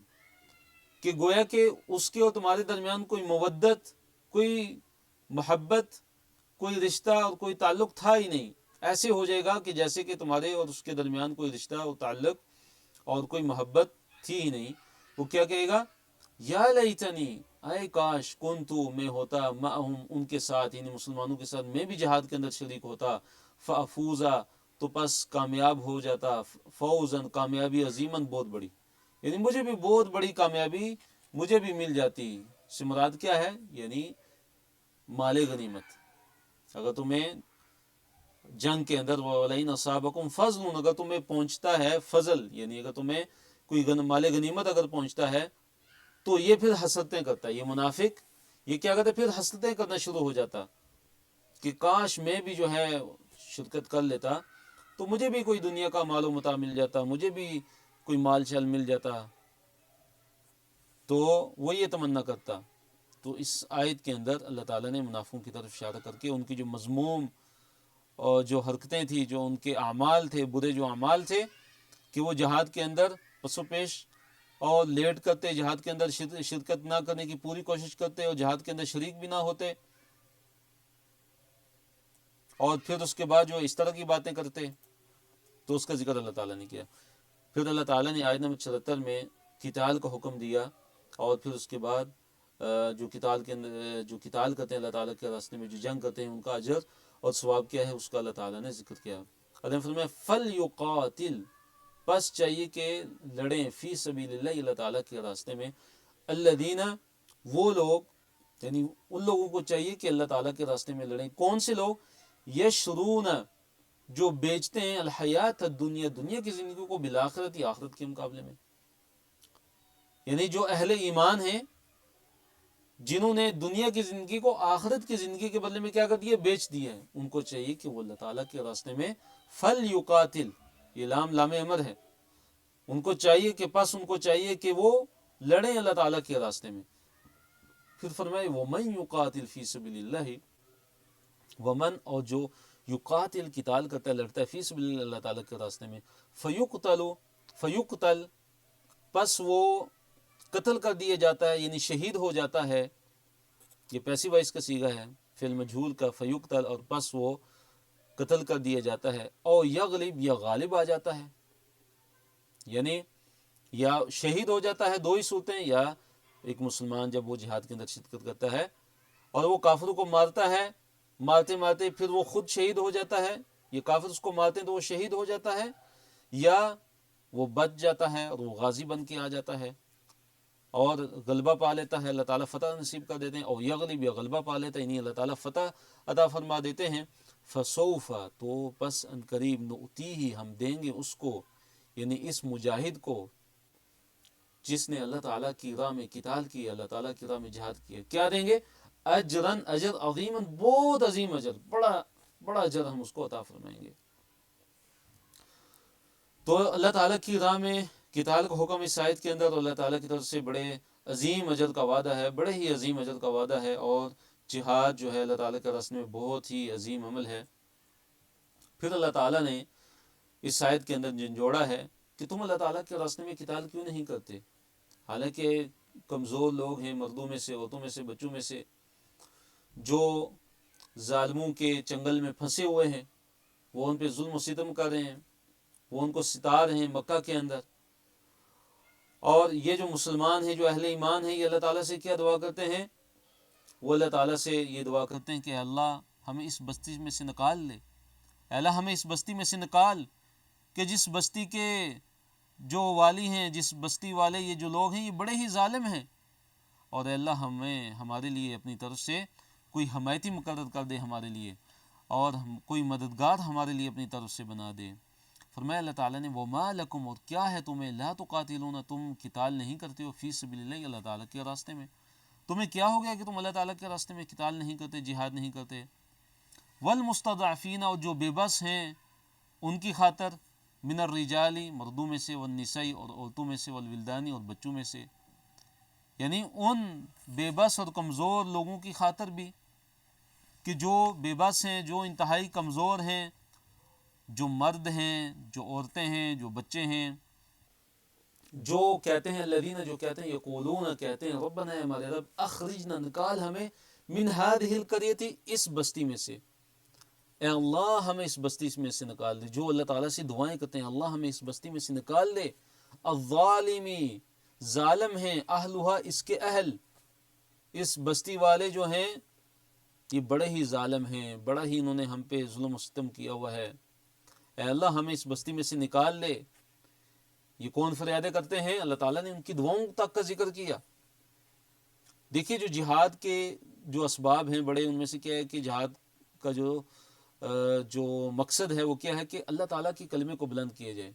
کہ گویا کہ اس کے اور تمہارے درمیان کوئی مودت، کوئی محبت، کوئی رشتہ اور کوئی تعلق تھا ہی نہیں. ایسے ہو جائے گا کہ جیسے کہ تمہارے اور اس کے درمیان کوئی رشتہ اور تعلق اور کوئی محبت تھی ہی نہیں. وہ کیا کہے گا، یا لیتنی اے کاش کنتو میں ہوتا معہم ان کے ساتھ، یعنی مسلمانوں کے ساتھ میں بھی جہاد کے اندر شریک ہوتا، فافوزا تو پس کامیاب ہو جاتا، فوزن کامیابی عظیمن بہت بڑی، یعنی مجھے بھی بہت بڑی کامیابی مجھے بھی مل جاتی. سے مراد کیا ہے، یعنی مال غنیمت. اگر تمہیں جنگ کے اندر وَلَئِنْ أَصَابَكُمْ فَضْلٌ اگر تمہیں پہنچتا ہے فضل، یعنی اگر تمہیں کوئی مال غنیمت اگر پہنچتا ہے تو یہ پھر حسرتیں کرتا ہے. یہ منافق یہ کیا کرتا ہے، پھر حسرتیں کرنا شروع ہو جاتا کہ کاش میں بھی جو ہے شرکت کر لیتا تو مجھے بھی کوئی دنیا کا مال و متاع مل جاتا، مجھے بھی کوئی مال شال مل جاتا. تو وہ یہ تمنا کرتا. تو اس آیت کے اندر اللہ تعالیٰ نے منافقوں کی طرف اشارہ کر کے ان کی جو مذموم اور جو حرکتیں تھیں، جو ان کے اعمال تھے، برے جو اعمال تھے، کہ وہ جہاد کے اندر پسو پیش اور لیٹ کرتے، جہاد کے اندر شرکت نہ کرنے کی پوری کوشش کرتے اور جہاد کے اندر شریک بھی نہ ہوتے، اور پھر اس کے بعد جو اس طرح کی باتیں کرتے، تو اس کا ذکر اللہ تعالیٰ نے کیا. پھر اللہ تعالیٰ نے آیت نمبر 74 میں قتال کا حکم دیا، اور پھر اس کے بعد جو قتال کرتے ہیں اللہ تعالیٰ کے راستے میں، جو جنگ کرتے ہیں، ان کا اجر اور ثواب کیا ہے اس کا اللہ تعالیٰ نے ذکر کیا. اللہ فرمایا فَلْيُقَاتِلْ پس چاہیے کہ لڑیں، فی سبیل اللہ اللہ تعالیٰ کے راستے میں، الذین وہ لوگ، یعنی ان لوگوں کو چاہیے کہ اللہ تعالیٰ کے راستے میں لڑیں. کون سے لوگ، یشرون جو بیچتے ہیں الحیات الدنیا، دنیا کی زندگی کو بالآخرت یا آخرت کے مقابلے میں. یعنی جو اہل ایمان ہیں جنہوں نے دنیا کی زندگی کو آخرت کی زندگی کے بدلے میں کیا کر دیا؟ بیچ دیا ہے. ان کو چاہیے کہ وہ اللہ تعالیٰ کے راستے میں فل یقاتل، یہ لام امر ہے، ان کو چاہیے کہ ان کو چاہیے کہ وہ لڑیں اللہ تعالیٰ کے راستے میں. پھر فرمائے وَمَن يُقَاتِلْ فِي سَبِيلِ اللَّهِ، ومن اور جو یقاتل قتال کرتا ہے، لڑتا ہے، فی سبیل اللہ، اللہ تعالیٰ کے راستے میں، فیقتل پس وہ قتل کر دیا جاتا ہے، یعنی شہید ہو جاتا ہے. یہ پیسیو وائس کا صیغہ ہے فعل مجہول کا، فیقتل، اور پس وہ قتل کر دیا جاتا ہے، او یغلب یا غالب آ جاتا ہے، یعنی یا شہید ہو جاتا ہے. دو ہی صورتیں، یا ایک مسلمان جب وہ جہاد کے اندر شرکت کرتا ہے اور وہ کافروں کو مارتا ہے، مارتے مارتے پھر وہ خود شہید ہو جاتا ہے، یہ کافر اس کو مارتے ہیں تو وہ شہید ہو جاتا ہے، یا وہ بچ جاتا ہے اور وہ غازی بن کے آ جاتا ہے اور غلبہ پا لیتا ہے، اللہ تعالیٰ فتح نصیب کر دیتے ہیں، اور یغلب یا غلبہ پا لیتا ہے، یعنی اللہ تعالیٰ فتح عطا فرما دیتے ہیں. فسوف تو پس ان قریب نؤتیہ ہم دیں گے اس کو، یعنی اس مجاہد کو جس نے اللہ تعالیٰ کی راہ میں قتال کیا، اللہ تعالیٰ کی راہ میں جہاد کیا، کیا دیں گے؟ اجرن، اجر عظیما، بہت عظیم اجر، بڑا اجر ہم اس کو عطا فرمائیں گے. تو اللہ تعالیٰ کی راہ میں قتال کا حکم اس آیت کے اندر اللہ تعالیٰ کی طرف سے بڑے عظیم اجر کا وعدہ ہے، بڑے ہی عظیم اجر کا وعدہ ہے. اور جہاد جو ہے اللہ تعالیٰ کے راستے میں بہت ہی عظیم عمل ہے. پھر اللہ تعالیٰ نے اس آیت کے اندر جھنجھوڑا ہے کہ تم اللہ تعالیٰ کے راستے میں قتال کیوں نہیں کرتے، حالانکہ کمزور لوگ ہیں، مردوں میں سے، عورتوں میں سے، بچوں میں سے، جو ظالموں کے چنگل میں پھنسے ہوئے ہیں، وہ ان پہ ظلم و ستم کر رہے ہیں، وہ ان کو ستا رہے ہیں مکہ کے اندر. اور یہ جو مسلمان ہیں، جو اہل ایمان ہیں، یہ اللہ تعالیٰ سے کیا دعا کرتے ہیں؟ وہ اللہ تعالیٰ سے یہ دعا کرتے ہیں کہ اللہ ہمیں اس بستی میں سے نکال لے، اللہ ہمیں اس بستی میں سے نکال، کہ جس بستی کے جو والی ہیں، جس بستی والے یہ جو لوگ ہیں، یہ بڑے ہی ظالم ہیں. اور اے اللہ ہمیں ہمارے لیے اپنی طرف سے کوئی حمایتی مقرر کر دے ہمارے لیے، اور کوئی مددگار ہمارے لیے اپنی طرف سے بنا دے. فرمایا اللہ تعالیٰ نے وَمَا لَكُمْ، اور کیا ہے تمہیں، لَا تُقَاتِلُونَ، تم قتال نہیں کرتے ہو، فِي سَبِيلِ اللَّهِ، اللہ تعالیٰ کے راستے میں. تمہیں کیا ہو گیا کہ تم اللہ تعالیٰ کے راستے میں قتال نہیں کرتے، جہاد نہیں کرتے. وَالْمُسْتَضْعَفِينَ، اور جو بے بس ہیں ان کی خاطر، من الرجالی، مردوں میں سے، والنساء، اور عورتوں میں سے، والولدانی، اور بچوں میں سے، یعنی ان بے بس اور کمزور لوگوں کی خاطر بھی، کہ جو بے بس ہیں، جو انتہائی کمزور ہیں، جو مرد ہیں، جو عورتیں ہیں، جو بچے ہیں، جو کہتے ہیں الذین، جو کہتے ہیں یقولون، کہتے ہیں ربنا، ہمارے رب، اخرجنا، نکال ہمیں، من هذه القریۃ، اس بستی میں سے، اے اللہ ہمیں اس بستی میں سے نکال دے. جو اللہ تعالیٰ سے دعائیں کرتے ہیں، اللہ ہمیں اس بستی میں سے نکال دے. الظالمی، ظالم ہیں، اہلھا، اس کے اہل، اس بستی والے جو ہیں یہ بڑے ہی ظالم ہیں، بڑا ہی انہوں نے ہم پہ ظلم و ستم کیا ہوا ہے. اے اللہ ہمیں اس بستی میں سے نکال لے. یہ کون فریادیں کرتے ہیں؟ اللہ تعالیٰ نے ان کی دعاؤں تک کا ذکر کیا. دیکھیے جو جہاد کے جو اسباب ہیں بڑے، ان میں سے کیا ہے کہ جہاد کا جو مقصد ہے وہ کیا ہے کہ اللہ تعالیٰ کی کلمے کو بلند کیا جائے،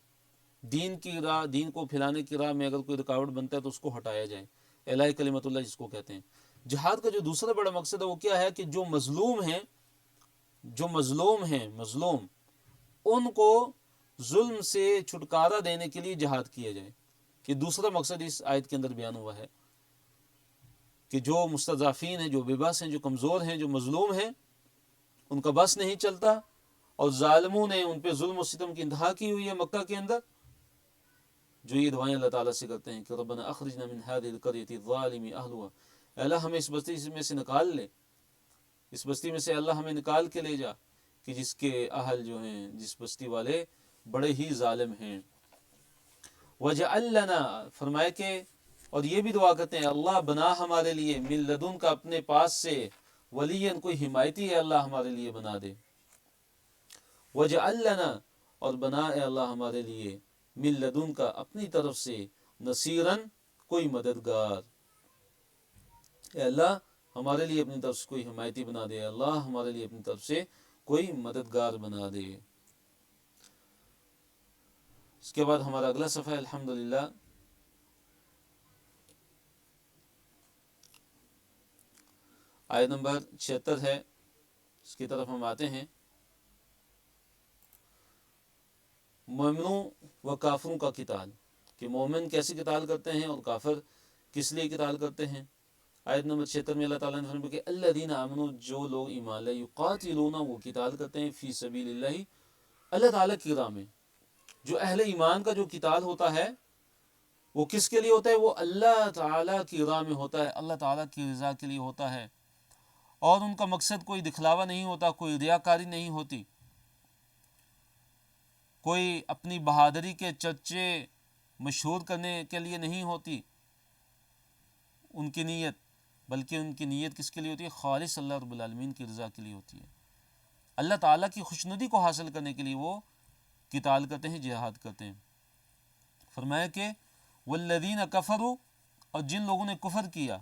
دین کی راہ، دین کو پھیلانے کی راہ میں اگر کوئی رکاوٹ بنتا ہے تو اس کو ہٹایا جائے، اعلاء کلمت اللہ جس کو کہتے ہیں. جہاد کا جو دوسرا بڑا مقصد ہے وہ کیا ہے کہ جو مظلوم ہیں، جو مظلوم، ان کو ظلم سے چھٹکارا دینے کے لیے جہاد کیا جائے. یہ دوسرا مقصد اس آیت کے اندر بیان ہوا ہے کہ جو مستضعفین ہیں، جو بے بس ہیں، جو کمزور ہیں، جو مظلوم ہیں، ان کا بس نہیں چلتا، اور ظالموں نے ان پہ ظلم و ستم کی انتہا کی ہوئی ہے مکہ کے اندر، جو یہ دعائیں اللہ تعالیٰ سے کرتے ہیں کہ ربنا اخرجنا من هذه القرية الظالم اهلها، اللہ ہمیں اس بستی میں سے نکال لے، اس بستی میں سے اللہ ہمیں نکال کے لے جا، کہ جس کے اہل جو ہیں، جس بستی والے بڑے ہی ظالم ہیں. وجعل لنا، فرمائے کہ، اور یہ بھی دعا کرتے ہیں اللہ بنا ہمارے لیے، من لدن کا، اپنے پاس سے، ولیًا، کوئی حمایتی ہے اللہ ہمارے لیے بنا دے. وجعل لنا، اور بنا اے اللہ ہمارے لیے، من لدن کا، اپنی طرف سے، نصیراً، کوئی مددگار. اے اللہ ہمارے لیے اپنی طرف سے کوئی حمایتی بنا دے، اللہ ہمارے لیے اپنی طرف سے کوئی مددگار بنا دے. اس کے بعد ہمارا اگلا صفحہ ہے الحمدللہ آیت نمبر 76 ہے، اس کی طرف ہم آتے ہیں۔ مومنوں و کافروں کا قتال، کہ مومن کیسے قتال کرتے ہیں اور کافر کس لیے قتال کرتے ہیں۔ آیت نمبر 76 میں اللہ تعالیٰ نے فرمایا کہ الذین آمنوا، جو لوگ ایمان لائے، یقاتلون، وہ قتال کرتے ہیں، فی سبیل اللہ، اللہ تعالیٰ کی راہ میں۔ جو اہل ایمان کا جو قتال ہوتا ہے وہ کس کے لیے ہوتا ہے؟ وہ اللہ تعالیٰ کی راہ میں ہوتا ہے، اللہ تعالیٰ کی رضا کے لیے ہوتا ہے، اور ان کا مقصد کوئی دکھلاوا نہیں ہوتا، کوئی ریاکاری نہیں ہوتی، کوئی اپنی بہادری کے چرچے مشہور کرنے کے لیے نہیں ہوتی ان کی نیت، بلکہ ان کی نیت کس کے لیے ہوتی ہے؟ خالص اللہ رب العالمین کی رضا کے لیے ہوتی ہے، اللہ تعالیٰ کی خوشنودی کو حاصل کرنے کے لیے وہ قتال کرتے ہیں، جہاد کرتے ہیں۔ فرمایا کہ والذین کفروا، اور جن لوگوں نے کفر کیا،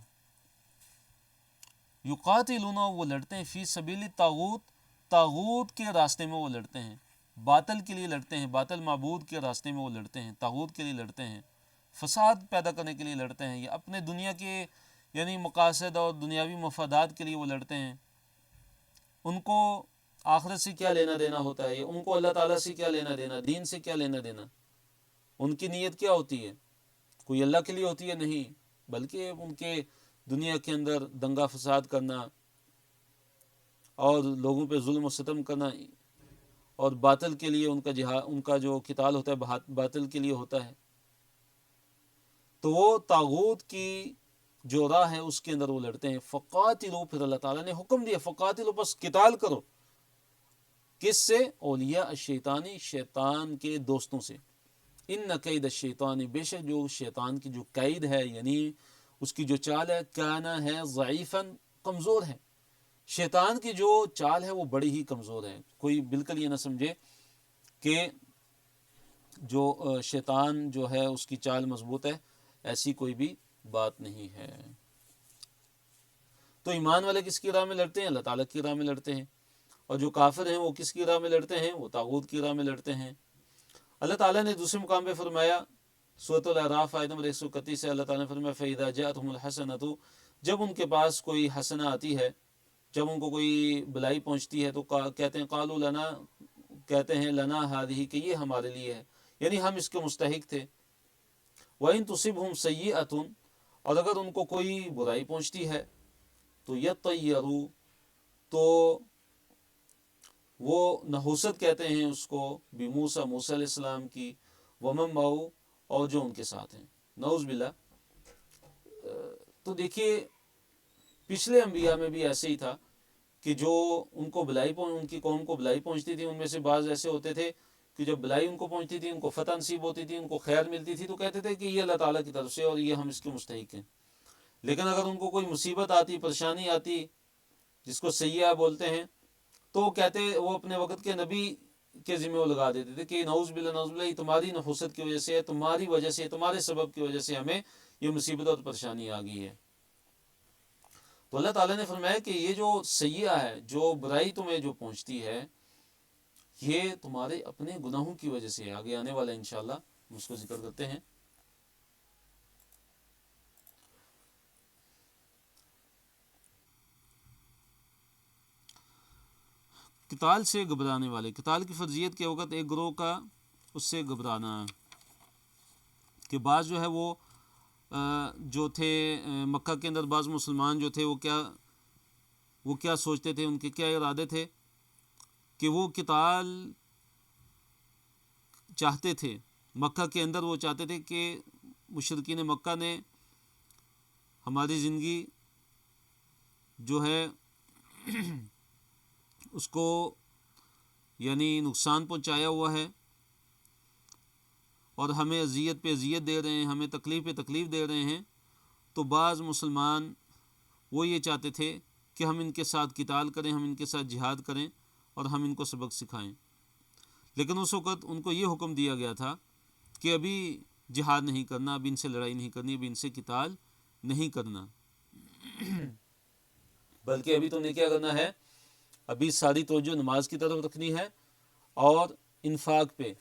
یقاتلون، وہ لڑتے ہیں، فی سبیل طاغوت، طاغوت کے راستے میں وہ لڑتے ہیں، باطل کے لیے لڑتے ہیں، باطل معبود کے راستے میں وہ لڑتے ہیں، طاغوت کے لیے لڑتے ہیں، فساد پیدا کرنے کے لیے لڑتے ہیں، یا اپنے دنیا کے یعنی مقاصد اور دنیاوی مفادات کے لیے وہ لڑتے ہیں۔ ان کو آخرت سے کیا لینا دینا ہوتا ہے، ان کو اللہ تعالیٰ سے کیا لینا دینا، دین سے کیا لینا دینا، ان کی نیت کیا ہوتی ہے؟ کوئی اللہ کے لیے ہوتی ہے؟ نہیں، بلکہ ان کے دنیا کے اندر دنگا فساد کرنا اور لوگوں پہ ظلم و ستم کرنا، اور باطل کے لیے ان کا جو قتال ہوتا ہے باطل کے لیے ہوتا ہے۔ تو وہ طاغوت کی جو راہ ہے اس کے اندر وہ لڑتے ہیں۔ فقاتلو، پھر اللہ تعالیٰ نے حکم دیا فقاتلو، بس قتال کرو، کس سے؟ اولیاء الشیطانی، شیطان کے دوستوں سے۔ ان کید الشیطان، بے شک جو شیطان کی جو قید ہے، یعنی اس کی جو چال ہے، کانا ہے ضعیفاً، کمزور ہے۔ شیطان کی جو چال ہے وہ بڑی ہی کمزور ہے۔ کوئی بالکل یہ نہ سمجھے کہ جو شیطان جو ہے اس کی چال مضبوط ہے، ایسی کوئی بھی بات نہیں ہے۔ تو ایمان والے کس کی راہ میں لڑتے ہیں؟ اللہ تعالیٰ کی راہ میں لڑتے ہیں، اور جو کافر ہیں وہ کس کی راہ میں لڑتے ہیں؟ وہ طاغوت کی راہ میں لڑتے ہیں۔ اللہ تعالیٰ نے دوسرے مقام پہ فرمایا، سورۃ الاعراف آیت نمبر 131 سے اللہ تعالیٰ نے فرمایا فَإِذَا جَاءَتْهُمُ الْحَسَنَةُ، جب ان کے پاس کوئی حسنہ آتی ہے، جب ان کو کوئی بلائی پہنچتی ہے تو کہتے ہیں قالوا لنا، کہتے ہیں لنا هذه، کہ یہ ہمارے لیے ہے، یعنی ہم اس کے مستحق تھے۔ وَإِن تُصِبْهُمْ سَيِّئَةٌ، اور اگر ان کو کوئی برائی پہنچتی ہے تو يَطَّيَّرُوا، تو وہ نحوست کہتے ہیں اس کو، بموسیٰ، موسیٰ علیہ السلام کی، ومن معه، اور جو ان کے ساتھ ہیں، نعوذ باللہ۔ تو دیکھیے پچھلے انبیاء میں بھی ایسے ہی تھا کہ جو ان کو ان کی قوم کو بلائی پہنچتی تھی، ان میں سے بعض ایسے ہوتے تھے کہ جب بلائی ان کو پہنچتی تھی، ان کو فتح نصیب ہوتی تھی، ان کو خیر ملتی تھی، تو کہتے تھے کہ یہ اللہ تعالیٰ کی طرف سے اور یہ ہم اس کے مستحق ہیں۔ لیکن اگر ان کو کوئی مصیبت آتی، پریشانی آتی، جس کو سیئہ بولتے ہیں، تو وہ اپنے وقت کے نبی کے ذمہ وہ لگا دیتے تھے کہ نعوذ باللہ نعوذ باللہ، یہ تمہاری نحوست کی وجہ سے ہے، تمہاری وجہ سے، تمہارے سبب کی وجہ سے ہمیں یہ مصیبت اور پریشانی آ گئی ہے۔ تو اللہ تعالیٰ نے فرمایا کہ یہ جو سیئہ ہے، جو برائی تمہیں جو پہنچتی ہے، یہ تمہارے اپنے گناہوں کی وجہ سے ہے۔ آگے آنے والا انشاءاللہ ہم اس کو ذکر کرتے ہیں۔ قتال سے گھبرانے والے، قتال کی فرضیت کے وقت ایک گروہ کا اس سے گھبرانا، کہ بعض جو ہے وہ جو تھے مکہ کے اندر، بعض مسلمان جو تھے وہ کیا سوچتے تھے، ان کے کیا ارادے تھے کہ وہ قتال چاہتے تھے مکہ کے اندر، وہ چاہتے تھے کہ مشرکین مکہ نے ہماری زندگی جو ہے اس کو یعنی نقصان پہنچایا ہوا ہے، اور ہمیں اذیت پہ اذیت دے رہے ہیں، ہمیں تکلیف پہ تکلیف دے رہے ہیں۔ تو بعض مسلمان وہ یہ چاہتے تھے کہ ہم ان کے ساتھ قتال کریں، ہم ان کے ساتھ جہاد کریں، اور ہم ان کو سبق سکھائیں۔ لیکن اس وقت ان کو یہ حکم دیا گیا تھا کہ ابھی جہاد نہیں کرنا، ابھی ان سے لڑائی نہیں کرنی، ابھی ان سے قتال نہیں کرنا، بلکہ ابھی تم نے کیا کرنا ہے، ابھی ساری توجہ نماز کی طرف رکھنی ہے اور انفاق پہ،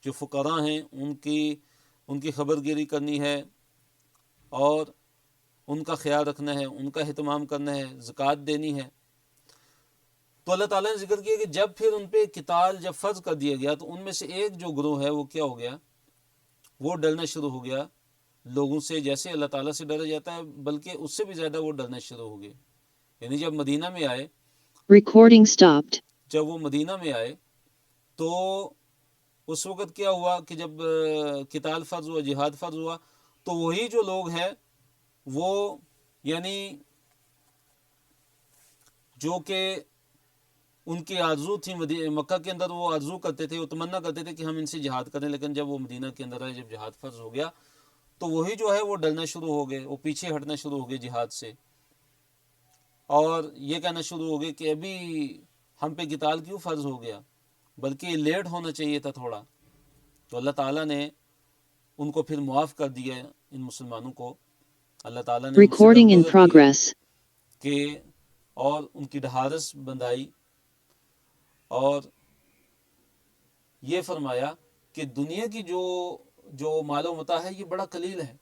جو فقراء ہیں ان کی خبر گیری کرنی ہے اور ان کا خیال رکھنا ہے، ان کا اہتمام کرنا ہے، زکوٰۃ دینی ہے۔ تو اللہ تعالیٰ نے ذکر کیا کہ جب پھر ان پہ قتال جب فرض کر دیا گیا تو ان میں سے ایک جو گروہ ہے وہ کیا ہو گیا، وہ ڈرنا شروع ہو گیا لوگوں سے، جیسے اللہ تعالیٰ سے ڈرا جاتا ہے بلکہ اس سے بھی زیادہ وہ ڈرنا شروع ہو گئے۔ یعنی جب مدینہ میں آئے، Recording stopped. جب وہ مدینہ میں آئے تو اس وقت کیا ہوا کہ جب قتال فرض ہوا، جہاد فرض ہوا، تو وہی جو لوگ ہیں وہ یعنی جو کہ ان کی آرزو تھی مکہ کے اندر، وہ آرزو کرتے تھے، وہ تمنا کرتے تھے کہ ہم ان سے جہاد کریں، لیکن جب وہ مدینہ کے اندر آئے، جب جہاد فرض ہو گیا تو وہی جو ہے وہ ڈرنا شروع ہو گئے، وہ پیچھے ہٹنا شروع ہو گئے جہاد سے، اور یہ کہنا شروع ہو گئے کہ ابھی ہم پہ قتال کیوں فرض ہو گیا، بلکہ یہ لیٹ ہونا چاہیے تھا تھوڑا۔ تو اللہ تعالیٰ نے ان کو پھر معاف کر دیا، ان مسلمانوں کو اللہ تعالیٰ نے ان سے Recording in درگزر کیا progress. کہ اور ان کی ڈھارس بندھائی، اور یہ فرمایا کہ دنیا کی جو مال و متاع ہے یہ بڑا قلیل ہے،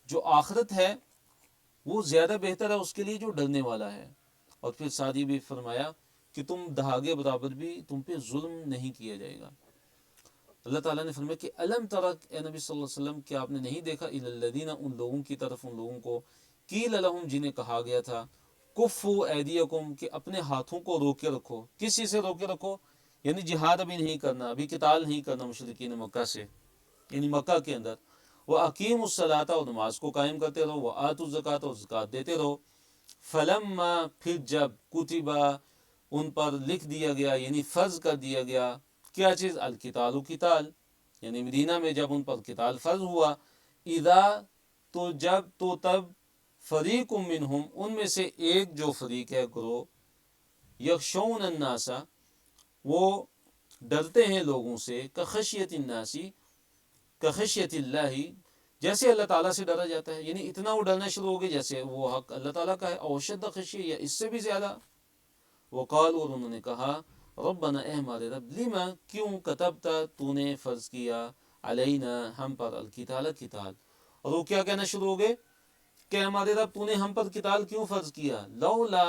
جو آخرت ہے وہ زیادہ بہتر ہے اس کے لیے جو ڈرنے والا ہے۔ اور پھر ساتھ ہی بھی فرمایا کہ تم دہاگے برابر بھی تم پہ ظلم نہیں کیا جائے گا۔ اللہ تعالیٰ نے فرمایا کہ الم ترک، اے نبی صلی اللہ علیہ وسلم، کیا آپ نے نہیں دیکھا الی الذین، ان لوگوں کی طرف، ان لوگوں کو قیل لہم، جنہیں کہا گیا تھا کفو ایدیکم، کہ اپنے ہاتھوں کو روکے رکھو۔ کس چیز سے روکے رکھو؟ یعنی جہاد ابھی نہیں کرنا، ابھی قتال نہیں کرنا مشرکین مکہ سے، یعنی مکہ کے اندر۔ وَأَقِیمُوا الصَّلَاةَ، اور نماز کو قائم کرتے رہو، وَآتُوا الزَّکَاةَ، اور زکوٰۃ دیتے رہو۔ فلما، پھر جب، کتبہ، ان پر لکھ دیا گیا، یعنی فرض کر دیا گیا، کیا چیز؟ القتال، قتال، یعنی مدینہ میں جب ان پر قتال فرض ہوا، اذا، تو جب، تو تب، فریق منہم، ان میں سے ایک جو فریق ہے، گروہ، یخشون الناس، وہ ڈرتے ہیں لوگوں سے، کخشیت الناس، کخشیت اللہ، جیسے اللہ تعالیٰ سے ڈرا جاتا ہے، یعنی اتنا وہ ڈرنا شروع ہو گئے جیسے وہ حق اللہ تعالیٰ کا ہے، اوشد خشیہ، یا اس سے بھی زیادہ۔ وقال، اور انہوں نے کہا، ربنا، اے ہمارے رب، لما، کیوں، کتبتا، تو نے فرض کیا، علینا، ہم پر، القتال، قتال۔ اور وہ کیا کہنا شروع ہو گئے کہ ہمارے رب تو نے ہم پر قتال کیوں فرض کیا، لولا،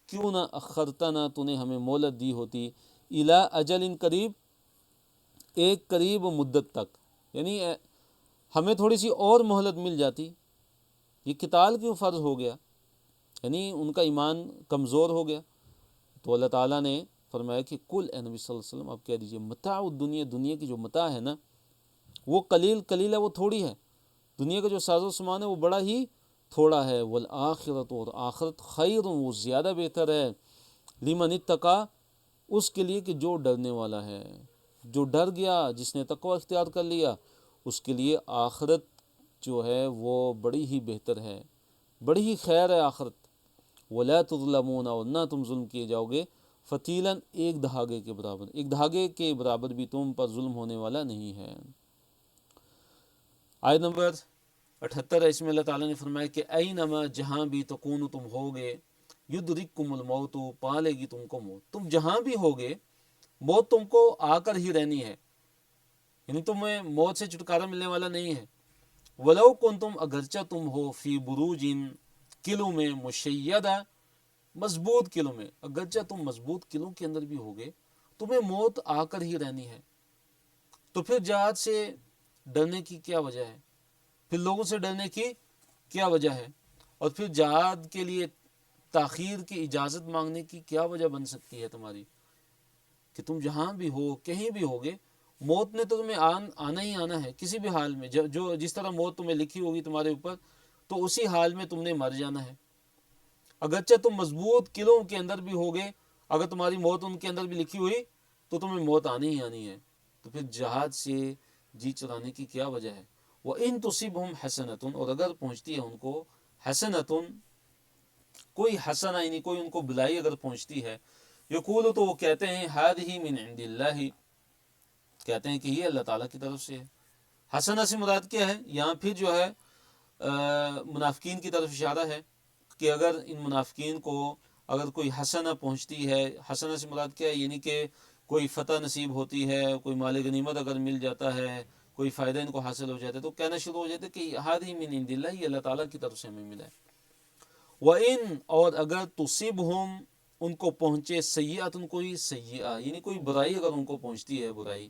کیوں نہ، اخرتنا، تو نے ہمیں مہلت دی ہوتی، الی اجل قریب، ایک قریب مدت تک، یعنی ہمیں تھوڑی سی اور مہلت مل جاتی، یہ قتال کیوں فرض ہو گیا، یعنی ان کا ایمان کمزور ہو گیا۔ تو اللہ تعالیٰ نے فرمایا کہ کل، اے نبی صلی اللہ علیہ وسلم، آپ کہہ دیجئے، متاع الدنیا، دنیا کی جو متاع ہے نا، وہ قلیل ہے، وہ تھوڑی ہے، دنیا کا جو ساز و سامان ہے وہ بڑا ہی تھوڑا ہے، والآخرت، اور آخرت، خیر، وہ زیادہ بہتر ہے، لمن اتقا، اس کے لیے کہ جو ڈرنے والا ہے، جو ڈر گیا، جس نے تقوی اختیار کر لیا، اس کے لیے آخرت جو ہے وہ بڑی ہی بہتر ہے، بڑی ہی خیر ہے آخرت۔ ولا تظلمون، اور نہ تم ظلم کیے جاؤ گے، فتیلاً، ایک دہاگے کے برابر، ایک دہاگے کے برابر بھی تم پر ظلم ہونے والا نہیں ہے۔ آیت نمبر 78 ہے، اس میں اللہ تعالیٰ نے فرمایا کہ اینما، جہاں بھی، تکونوا، تم ہوگے، یدرککم الموت، پالے گی تم کو موت، تم جہاں بھی ہوگے موت تم کو آ کر ہی رہنی ہے، یعنی تمہیں موت سے چھٹکارا ملنے والا نہیں ہے۔ ولو کنتم، اگرچہ تم ہو، فی بروج، قلعوں میں، مشیدہ، مضبوط قلعوں میں، اگرچہ تم مضبوط قلعوں کے اندر بھی ہوگے تمہیں موت آ کر ہی رہنی ہے۔ تو پھر جہاد سے ڈرنے کی کیا وجہ ہے؟ پھر لوگوں سے ڈرنے کی کیا وجہ ہے؟ اور پھر جہاد کے لیے تاخیر کی اجازت مانگنے کی کیا وجہ بن سکتی ہے تمہاری؟ کہ تم جہاں بھی ہو، کہیں بھی ہوگے، موت نے تو تمہیں آنا ہی آنا ہے کسی بھی حال میں، جو جس طرح موت تمہیں لکھی ہوگی تمہارے اوپر، تو اسی حال میں تم نے مر جانا ہے۔ اگرچہ تم مضبوط قلعوں کے اندر بھی ہوگے، اگر تمہاری موت ان کے اندر بھی لکھی ہوئی تو تمہیں موت آنی ہی آنی ہے۔ تو پھر جہاد سے جی چلانے کی کیا وجہ ہے؟ وَإِن تُصِبْهُمْ حَسَنَةٌ، اور اگر پہنچتی ہے ان کو حسنتن، کوئی حسنہ، یعنی کوئی ان کو بلائی اگر پہنچتی ہے، یقول، تو وہ کہتے ہیں، هَذِهِ مِنْ عِنْدِ اللَّهِ، کہتے ہیں کہ یہ اللہ تعالیٰ کی طرف سے ہے۔ حسنہ سے مراد کیا ہے؟ یہاں پھر جو ہے منافقین کی طرف اشارہ ہے کہ اگر ان منافقین کو اگر کوئی حسنہ پہنچتی ہے، حسنہ سے مراد کیا ہے؟ یعنی کہ کوئی فتح نصیب ہوتی ہے، کوئی مال غنیمت اگر مل جاتا ہے، کوئی فائدہ ان کو حاصل ہو جاتا ہے، تو کہنا شروع ہو جاتے کہ ہذہ من عند اللہ، یہ اللہ تعالیٰ کی طرف سے ہمیں ملا ہے۔ وَإِنْ اور اگر تصبہم ان کو پہنچے سیئۃ کوئی سیئہ، یعنی کوئی برائی اگر ان کو پہنچتی ہے برائی،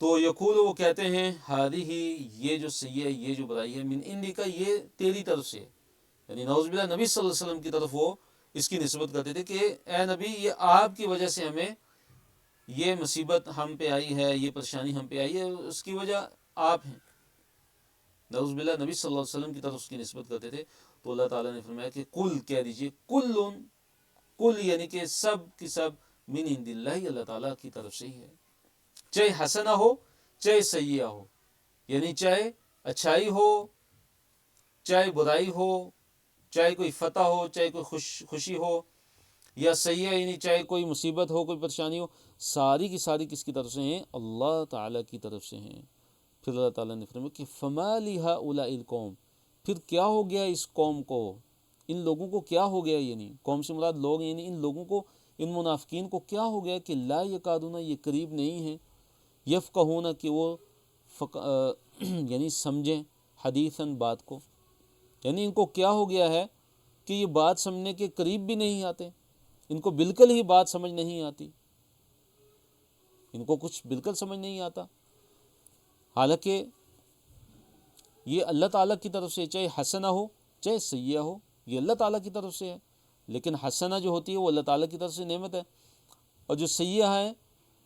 تو یقول وہ کہتے ہیں ہذہ یہ جو سیئہ یہ جو برائی ہے من عندک یہ تیری طرف سے ہے، یعنی نعوذ باللہ نبی صلی اللہ علیہ وسلم کی طرف وہ اس کی نسبت کرتے تھے کہ اے نبی یہ آپ کی وجہ سے ہمیں یہ مصیبت ہم پہ آئی ہے، یہ پریشانی ہم پہ آئی ہے، اس کی وجہ آپ ہیں، نعوذ باللہ نبی صلی اللہ علیہ وسلم کی طرف اس کی نسبت کرتے تھے۔ تو اللہ تعالیٰ نے فرمایا کہ قل کہہ دیجئے کل یعنی کہ سب کی سب من عند اللہ، اللہ تعالیٰ کی طرف سے ہی ہے، چاہے حسنہ ہو چاہے سیئہ ہو، یعنی چاہے اچھائی ہو چاہے برائی ہو، چاہے کوئی فتح ہو چاہے کوئی خوشی ہو، یا سیئہ یعنی چاہے کوئی مصیبت ہو کوئی پریشانی ہو، ساری کی ساری کس کی طرف سے ہیں؟ اللہ تعالیٰ کی طرف سے ہیں۔ پھر اللہ تعالیٰ نے فرمایا کہ فما لہؤلاء القوم، پھر کیا ہو گیا اس قوم کو، ان لوگوں کو کیا ہو گیا، یعنی قوم سے مراد لوگ، یعنی ان لوگوں کو، ان منافقین کو کیا ہو گیا کہ لا یکادون یہ قریب نہیں ہیں، یفقہون کہ وہ یعنی سمجھیں، حدیثاً بات کو، یعنی ان کو کیا ہو گیا ہے کہ یہ بات سمجھنے کے قریب بھی نہیں آتے، ان کو بالکل ہی بات سمجھ نہیں آتی، ان کو کچھ بالکل سمجھ نہیں آتا، حالانکہ یہ اللہ تعالیٰ کی طرف سے چاہے حسنہ ہو چاہے سیئہ ہو، یہ اللہ تعالیٰ کی طرف سے ہے، لیکن حسنہ جو ہوتی ہے وہ اللہ تعالیٰ کی طرف سے نعمت ہے، اور جو سیئہ ہے،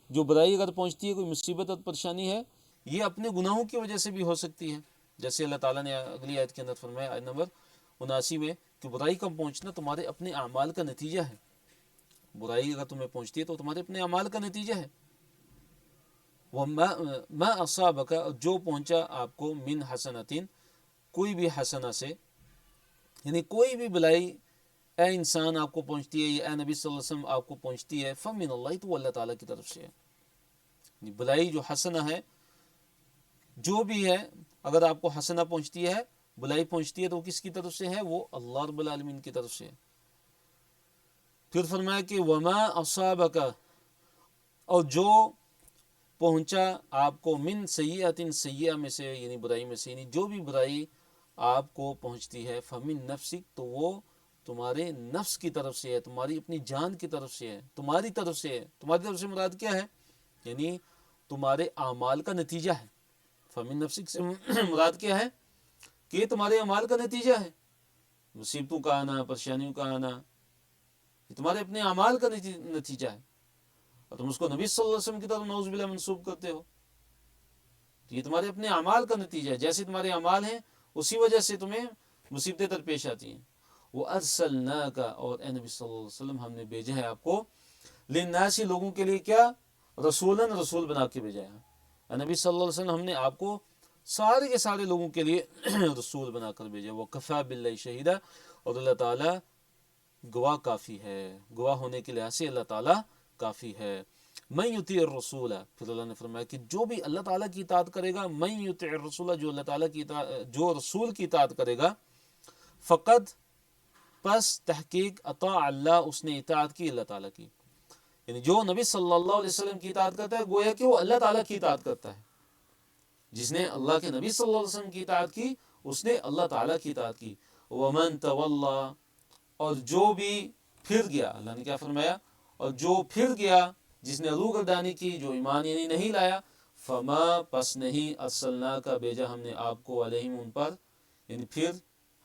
جو برائی اگر پہنچتی ہے، کوئی مصیبت اور پریشانی ہے، یہ اپنے گناہوں کی وجہ سے بھی ہو سکتی ہے، جیسے اللہ تعالیٰ نے اگلی آیت کے اندر فرمایا، آیت نمبر 79 میں، کہ برائی کا پہنچنا تمہارے اپنے اعمال کا نتیجہ ہے، برائی اگر تمہیں پہنچتی ہے تو تمہارے اپنے اعمال کا نتیجہ ہے۔ وَمَا أَصَابَكَ جو پہنچا آپ کو من حسنتین کوئی بھی حسنہ سے، یعنی کوئی بھی بلائی اے انسان آپ کو پہنچتی ہے یا اے نبی صلی اللہ علیہ وسلم آپ کو پہنچتی ہے، فمن اللہ، تو وہ اللہ تعالیٰ کی طرف سے ہے، یعنی بلائی جو حسنہ ہے جو بھی ہے، اگر آپ کو حسنہ پہنچتی ہے بلائی پہنچتی ہے تو وہ کس کی طرف سے ہے؟ وہ اللہ رب العالمین کی طرف سے ہے۔ پھر فرمایا کہ وما اصابک اور جو پہنچا آپ کو من سیئۃ سیئہ میں سے، یعنی برائی میں سے، یعنی جو بھی برائی آپ کو پہنچتی ہے، فمن نفسک تو وہ تمہارے نفس کی طرف سے ہے، تمہاری اپنی جان کی طرف سے ہے، تمہاری طرف سے ہے۔ تمہاری طرف سے مراد کیا ہے؟ یعنی تمہارے اعمال کا نتیجہ ہے۔ فمن نفسک سے مراد کیا ہے کہ یہ تمہارے اعمال کا نتیجہ ہے، مصیبتوں کا آنا، پریشانیوں کا آنا، یہ تمہارے اپنے اعمال کا نتیجہ ہے، اور تم اس کو نبی صلی اللہ علیہ وسلم کی طرف نعوذ باللہ منسوب کرتے ہو، تو یہ تمہارے اپنے اعمال کا نتیجہ ہے، جیسے تمہارے اعمال ہیں اسی وجہ سے تمہیں مصیبتیں درپیش آتی ہیں۔ وَأَرْسَلْنَاكَ اور اے نبی صلی اللہ علیہ وسلم ہم نے بھیجا ہے آپ کو، لِلنَّاسِ لوگوں کے لیے کیا؟ رسولاً رسول بنا کے بھیجا ہے۔ اے نبی صلی اللہ علیہ وسلم ہم نے آپ کو سارے کے سارے لوگوں کے لیے رسول بنا کر بھیجا۔ وَكَفَى بِاللَّهِ شَهِيدًا اور اللہ تعالیٰ گواہ کافی ہے، گواہ ہونے کے لحاظ سے اللہ تعالیٰ کافی ہے۔ مَن يُطِیعِ الرَّسُولَ پھر اللہ نے فرمایا کہ جو بھی اللہ تعالیٰ کی اطاعت کرے گا، مَن يُطِیعِ الرَّسُولَ جو اللہ تعالیٰ کی اطاعت، جو رسول کی اطاعت کرے گا، فقط پس تحقیق اطاع اللہ اس نے اطاعت کی اللہ تعالیٰ کی، یعنی جو نبی صلی اللہ علیہ وسلم کی اطاعت کرتا ہے گویا کہ وہ اللہ تعالیٰ کی اطاعت کرتا ہے، جس نے اللہ کے نبی صلی اللہ علیہ وسلم کی اطاعت کی اس نے اللہ تعالیٰ کی اطاعت کی۔ وَمَن تَوَلَّى اور جو بھی پھر گیا، اللہ نے کیا فرمایا؟ اور جو پھر گیا، جس نے روگردانی کی، جو ایمان یعنی نہیں لایا، فما پس نہیں ارسلناک بھیجا ہم نے آپ کو علیہم ان پر، یعنی پھر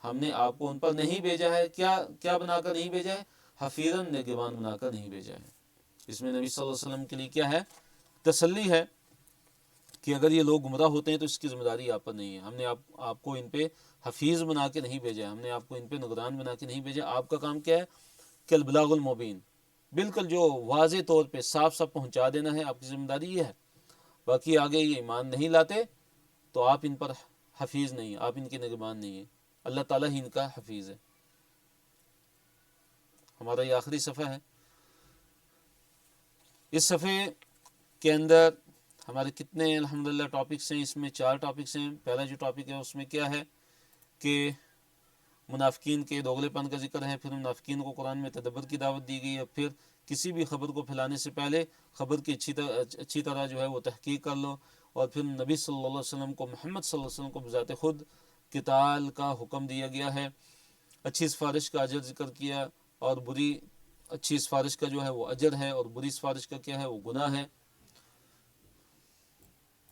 ہم نے آپ کو ان پر نہیں بھیجا ہے، کیا بنا کر نہیں بھیجا ہے؟ حفیظاً نگہبان بنا کر نہیں بھیجا ہے۔ اس میں نبی صلی اللہ علیہ وسلم کے لیے کیا ہے؟ تسلی ہے کہ اگر یہ لوگ گمراہ ہوتے ہیں تو اس کی ذمہ داری آپ پر نہیں ہے، ہم نے آپ کو ان پہ حفیظ بنا کے نہیں بھیجا ہے، ہم نے آپ کو ان پہ نگران بنا کے نہیں بھیجا۔ آپ کا کام کیا ہے؟ کہ البلاغ المبین، بالکل جو واضح طور پہ صاف صاف پہنچا دینا ہے، آپ کی ذمہ داری یہ ہے۔ باقی آگے یہ ایمان نہیں لاتے تو آپ ان پر حفیظ نہیں، آپ ان کے نگہبان نہیں ہیں، اللہ تعالیٰ ہی ان کا حفیظ ہے۔ ہمارا یہ آخری صفحہ ہے، اس صفحے کے اندر ہمارے کتنے الحمدللہ ٹاپکس ہیں؟ اس میں 4 ٹاپکس ہیں۔ پہلا جو ٹاپک ہے اس میں کیا ہے کہ منافقین کے دوغلے پن کا ذکر ہے، پھر منافقین کو قرآن میں تدبر کی دعوت دی گئی ہے، پھر کسی بھی خبر کو پھیلانے سے پہلے خبر کی اچھی طرح جو ہے وہ تحقیق کر لو، اور پھر نبی صلی اللہ علیہ وسلم کو، محمد صلی اللہ علیہ وسلم کو بذات خود قتال کا حکم دیا گیا ہے۔ اچھی سفارش کا اجر ذکر کیا، اور اچھی سفارش کا جو ہے وہ اجر ہے، اور بری سفارش کا کیا ہے وہ گناہ ہے۔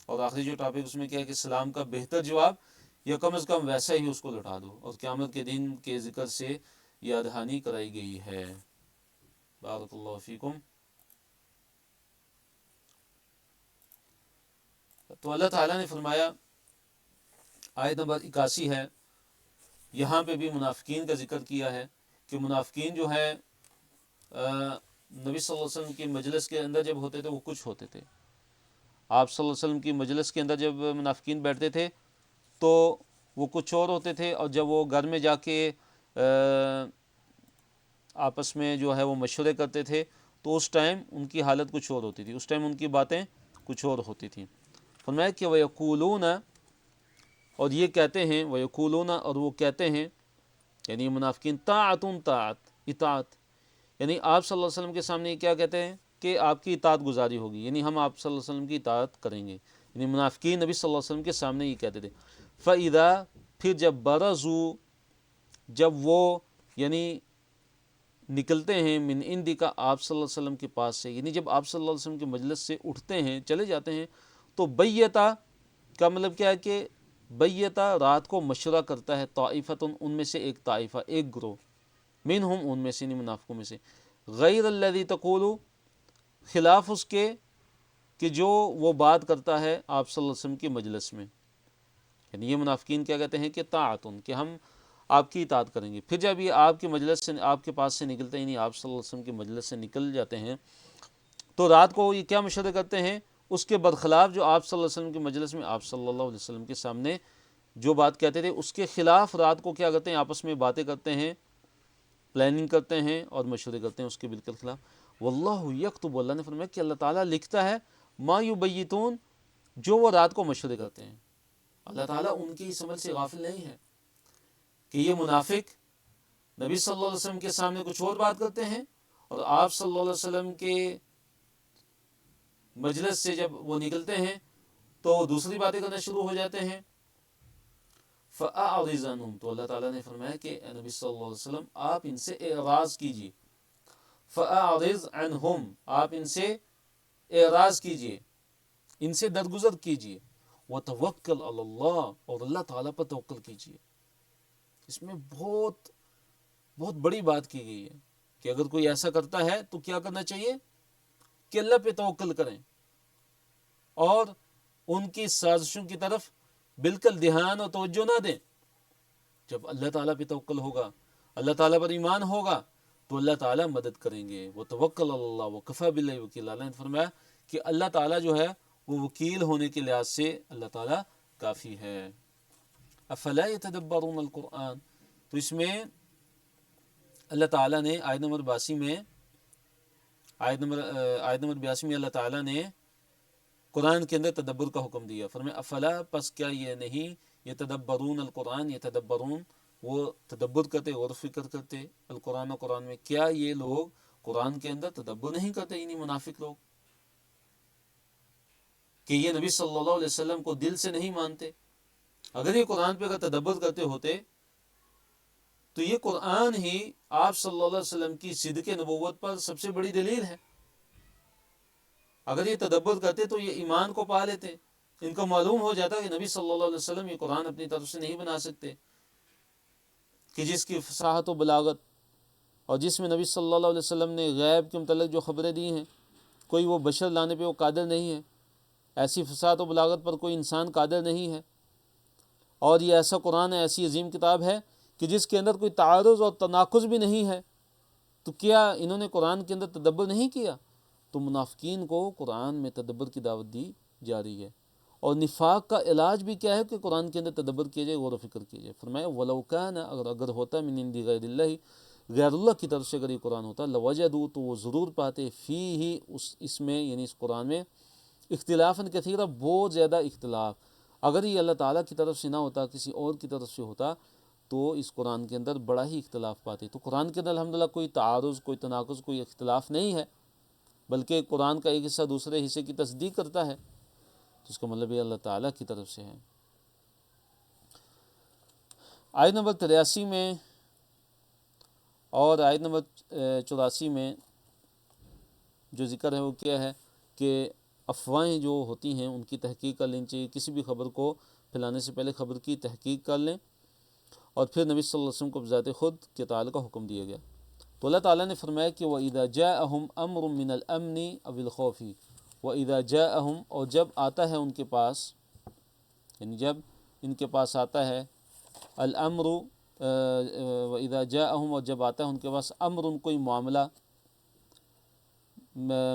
اور آخری جو ٹاپک اس میں کیا ہے کہ سلام کا بہتر جواب، یا کم از کم ویسا ہی اس کو لوٹا دو، اور قیامت کے دن کے ذکر سے یاد دہانی کرائی گئی ہے۔ بارک اللہ فیکم۔ تو اللہ تعالیٰ نے فرمایا، آیت نمبر 81 ہے، یہاں پہ بھی منافقین کا ذکر کیا ہے کہ منافقین جو ہے نبی صلی اللہ علیہ وسلم کی مجلس کے اندر جب ہوتے تھے وہ کچھ ہوتے تھے۔ آپ صلی اللہ علیہ وسلم کی مجلس کے اندر جب منافقین بیٹھتے تھے تو وہ کچھ اور ہوتے تھے، اور جب وہ گھر میں جا کے آپس میں جو ہے وہ مشورے کرتے تھے تو اس ٹائم ان کی حالت کچھ اور ہوتی تھی، اس ٹائم ان کی باتیں کچھ اور ہوتی تھیں۔ فرمایا کہ وَيَقُولُونَ، اور یہ کہتے ہیں، وَيَقُولُونَ، اور وہ کہتے ہیں، یعنی منافقین، طاعتٌ، طاعت، اطاعت، یعنی آپ صلی اللہ علیہ وسلم کے سامنے یہ کیا کہتے ہیں کہ آپ کی اطاعت گزاری ہوگی، یعنی ہم آپ صلی اللہ علیہ وسلم کی اطاعت کریں گے، یعنی منافقین نبی صلی اللہ علیہ وسلم کے سامنے یہ کہتے تھے۔ فَإِذَا، پھر جب برزوا، جب وہ یعنی نکلتے ہیں، من عندک، آپ صلی اللہ علیہ وسلم کے پاس سے، یعنی جب آپ صلی اللہ علیہ وسلم کے مجلس سے اٹھتے ہیں، چلے جاتے ہیں، تو بیتا کا مطلب کیا ہے کہ بیتا رات کو مشورہ کرتا ہے، طائفتن، ان میں سے ایک طائفہ، ایک گروہ، منہم، ان میں سے، نہیں منافقوں میں سے، غیر الذی تقول، خلاف اس کے کہ جو وہ بات کرتا ہے آپ صلی اللہ علیہ وسلم کی مجلس میں، یعنی یہ منافقین کیا کہتے ہیں کہ طاعتن، کہ ہم آپ کی اطاعت کریں گے۔ پھر جب یہ آپ کی مجلس سے، آپ کے پاس سے نکلتے ہیں، یعنی آپ صلی اللہ علیہ وسلم کی مجلس سے نکل جاتے ہیں، تو رات کو یہ کیا مشورے کرتے ہیں، اس کے برخلاف جو آپ صلی اللہ علیہ وسلم کی مجلس میں آپ صلی اللہ علیہ وسلم کے سامنے جو بات کہتے تھے اس کے خلاف رات کو کیا کرتے ہیں، آپس میں باتیں کرتے ہیں، پلاننگ کرتے ہیں اور مشورے کرتے ہیں اس کے بالکل خلاف۔ واللہ یکتب، اللہ نے فرمایا کہ اللہ تعالیٰ لکھتا ہے، ما یبیتون، جو وہ رات کو مشورے کرتے ہیں۔ اللہ تعالیٰ ان کی اس عمل سے غافل نہیں ہے کہ یہ منافق نبی صلی اللہ علیہ وسلم کے سامنے کچھ اور بات کرتے ہیں، اور آپ صلی اللہ علیہ وسلم کے مجلس سے جب وہ نکلتے ہیں تو وہ دوسری باتیں کرنا شروع ہو جاتے ہیں۔ فَأَعْرِضْ عَنْهُمْ، تو اللہ تعالیٰ نے فرمایا کہ اے نبی صلی اللہ علیہ وسلم آپ ان سے اعراض کیجیے۔ فَأَعْرِضْ عَنْهُمْ، آپ ان سے اعراض کیجیے، ان سے درگزر کیجیے۔ وَتَوَكَّلْ عَلَى اللَّهِ، اور اللہ تعالیٰ پر توکل کیجیے۔ اس میں بہت بڑی بات کی گئی ہے کہ اگر کوئی ایسا کرتا ہے تو کیا کرنا چاہیے کہ اللہ پہ توکل کریں، اور ان کی سازشوں کی طرف بالکل دھیان اور توجہ نہ دیں۔ جب اللہ تعالیٰ پہ توکل ہوگا، اللہ تعالیٰ پر ایمان ہوگا، تو اللہ تعالیٰ مدد کریں گے۔ وَتَوَكَّلْ عَلَى اللَّهِ وَكَفَى بِاللَّهِ وَكِيلًا، اللہ نے فرمایا کہ اللہ تعالیٰ جو ہے وہ وکیل ہونے کے لحاظ سے اللہ تعالیٰ کافی ہے۔ افلا يتدبرون القرآن، تو اس میں اللہ تعالیٰ نے آیت نمبر 82 میں، آیت نمبر 82 میں اللہ تعالیٰ نے قرآن کے اندر تدبر کا حکم دیا۔ فرمایا افلا، پس کیا یہ نہیں، یتدبرون القرآن، یتدبرون، وہ تدبر کرتے، غور و فکر کرتے، القرآن، و قرآن میں، کیا یہ لوگ قرآن کے اندر تدبر نہیں کرتے، یعنی منافق لوگ، کہ یہ نبی صلی اللہ علیہ وسلم کو دل سے نہیں مانتے؟ اگر یہ قرآن پہ اگر تدبر کرتے ہوتے تو یہ قرآن ہی آپ صلی اللہ علیہ وسلم کی صدق نبوت پر سب سے بڑی دلیل ہے۔ اگر یہ تدبر کرتے تو یہ ایمان کو پا لیتے، ان کو معلوم ہو جاتا کہ نبی صلی اللہ علیہ وسلم یہ قرآن اپنی طرف سے نہیں بنا سکتے، کہ جس کی فصاحت و بلاغت، اور جس میں نبی صلی اللہ علیہ وسلم نے غیب کے متعلق جو خبریں دی ہیں، کوئی وہ بشر لانے پہ وہ قادر نہیں ہے، ایسی فصاحت و بلاغت پر کوئی انسان قادر نہیں ہے، اور یہ ایسا قرآن ہے، ایسی عظیم کتاب ہے کہ جس کے اندر کوئی تعارض اور تناقض بھی نہیں ہے، تو کیا انہوں نے قرآن کے اندر تدبر نہیں کیا؟ تو منافقین کو قرآن میں تدبر کی دعوت دی جا رہی ہے، اور نفاق کا علاج بھی کیا ہے کہ قرآن کے اندر تدبر کیے جائے، غور و فکر کیے جائے۔ فرمایا وَلَوْ كَانَ، اگر ہوتا من عند غیر اللہ، غیر اللہ کی طرف سے اگر یہ قرآن ہوتا، لَوَجَدُوا، تو وہ ضرور پاتے، فِيهِ، اس میں یعنی اس قرآن میں، اختلافاً کثیرا، بہت زیادہ اختلاف۔ اگر یہ اللہ تعالیٰ کی طرف سے نہ ہوتا، کسی اور کی طرف سے ہوتا، تو اس قرآن کے اندر بڑا ہی اختلاف پاتے. تو قرآن کے اندر الحمدللہ کوئی تعارض، کوئی تناقض، کوئی اختلاف نہیں ہے، بلکہ قرآن کا ایک حصہ دوسرے حصے کی تصدیق کرتا ہے. تو اس کا مطلب یہ اللہ تعالیٰ کی طرف سے ہے. آیت نمبر 83 میں اور آیت نمبر 84 میں جو ذکر ہے وہ کیا ہے کہ افواہیں جو ہوتی ہیں ان کی تحقیق کر لینی چاہیے. کسی بھی خبر کو پھیلانے سے پہلے خبر کی تحقیق کر لیں. اور پھر نبی صلی اللہ علیہ وسلم کو بذات خود قتال کا حکم دیا گیا. تو اللہ تعالیٰ نے فرمایا کہ وَإِذَا جَاءَهُمْ أَمْرٌ مِّنَ الْأَمْنِ أَوِ الْخَوْفِ وَإِذَا جَاءَهُمْ، اور جب آتا ہے ان کے پاس، یعنی جب ان کے پاس آتا ہے الامر، وَإِذَا جَاءَهُمْ، اور جب آتا ہے ان کے پاس امر، کوئی معاملہ،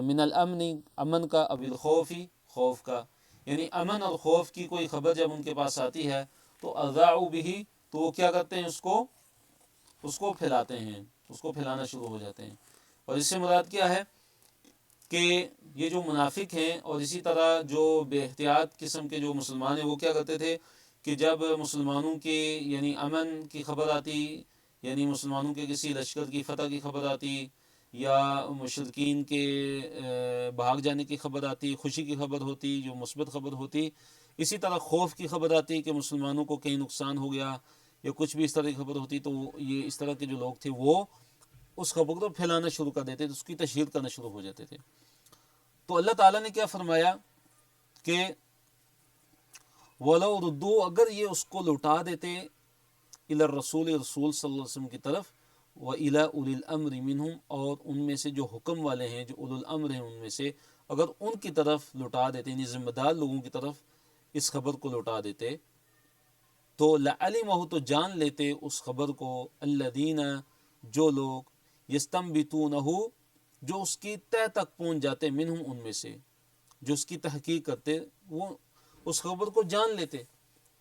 من الامن، امن کا، اب الخوف، خوف کا، یعنی امن اور خوف کی کوئی خبر جب ان کے پاس آتی ہے تو اذاعوا به، تو وہ کیا کرتے ہیں، اس کو پھیلاتے ہیں، اس کو پھیلانا شروع ہو جاتے ہیں. اور اس سے مراد کیا ہے کہ یہ جو منافق ہیں اور اسی طرح جو بے احتیاط قسم کے جو مسلمان ہیں وہ کیا کرتے تھے کہ جب مسلمانوں کے یعنی امن کی خبر آتی، یعنی مسلمانوں کے کسی لشکر کی فتح کی خبر آتی یا مشرکین کے بھاگ جانے کی خبر آتی، خوشی کی خبر ہوتی جو مثبت خبر ہوتی، اسی طرح خوف کی خبر آتی کہ مسلمانوں کو کہیں نقصان ہو گیا یا کچھ بھی اس طرح کی خبر ہوتی، تو یہ اس طرح کے جو لوگ تھے وہ اس خبر کو پھیلانا شروع کر دیتے تھے، اس کی تشہیر کرنا شروع ہو جاتے تھے. تو اللہ تعالیٰ نے کیا فرمایا کہ وَلَوْ رُدُّوا، اگر یہ اس کو لوٹا دیتے الی الرسول، رسول صلی اللہ علیہ وسلم کی طرف، وَإِلَىٰ أُولِي الْأَمْرِ مِنْهُمْ، اور ان میں سے جو حکم والے ہیں، جو اولو الامر ہیں ان میں سے، اگر ان کی طرف لوٹا دیتے، یعنی ذمہ دار لوگوں کی طرف اس خبر کو لوٹا دیتے، تو لَعَلِمَهُ، تو جان لیتے اس خبر کو، الَّذِينَ، جو لوگ، يَسْتَنبِطُونَهُ، جو اس کی تہ تک پہنچ جاتے، منہم، ان میں سے، جو اس کی تحقیق کرتے، وہ اس خبر کو جان لیتے.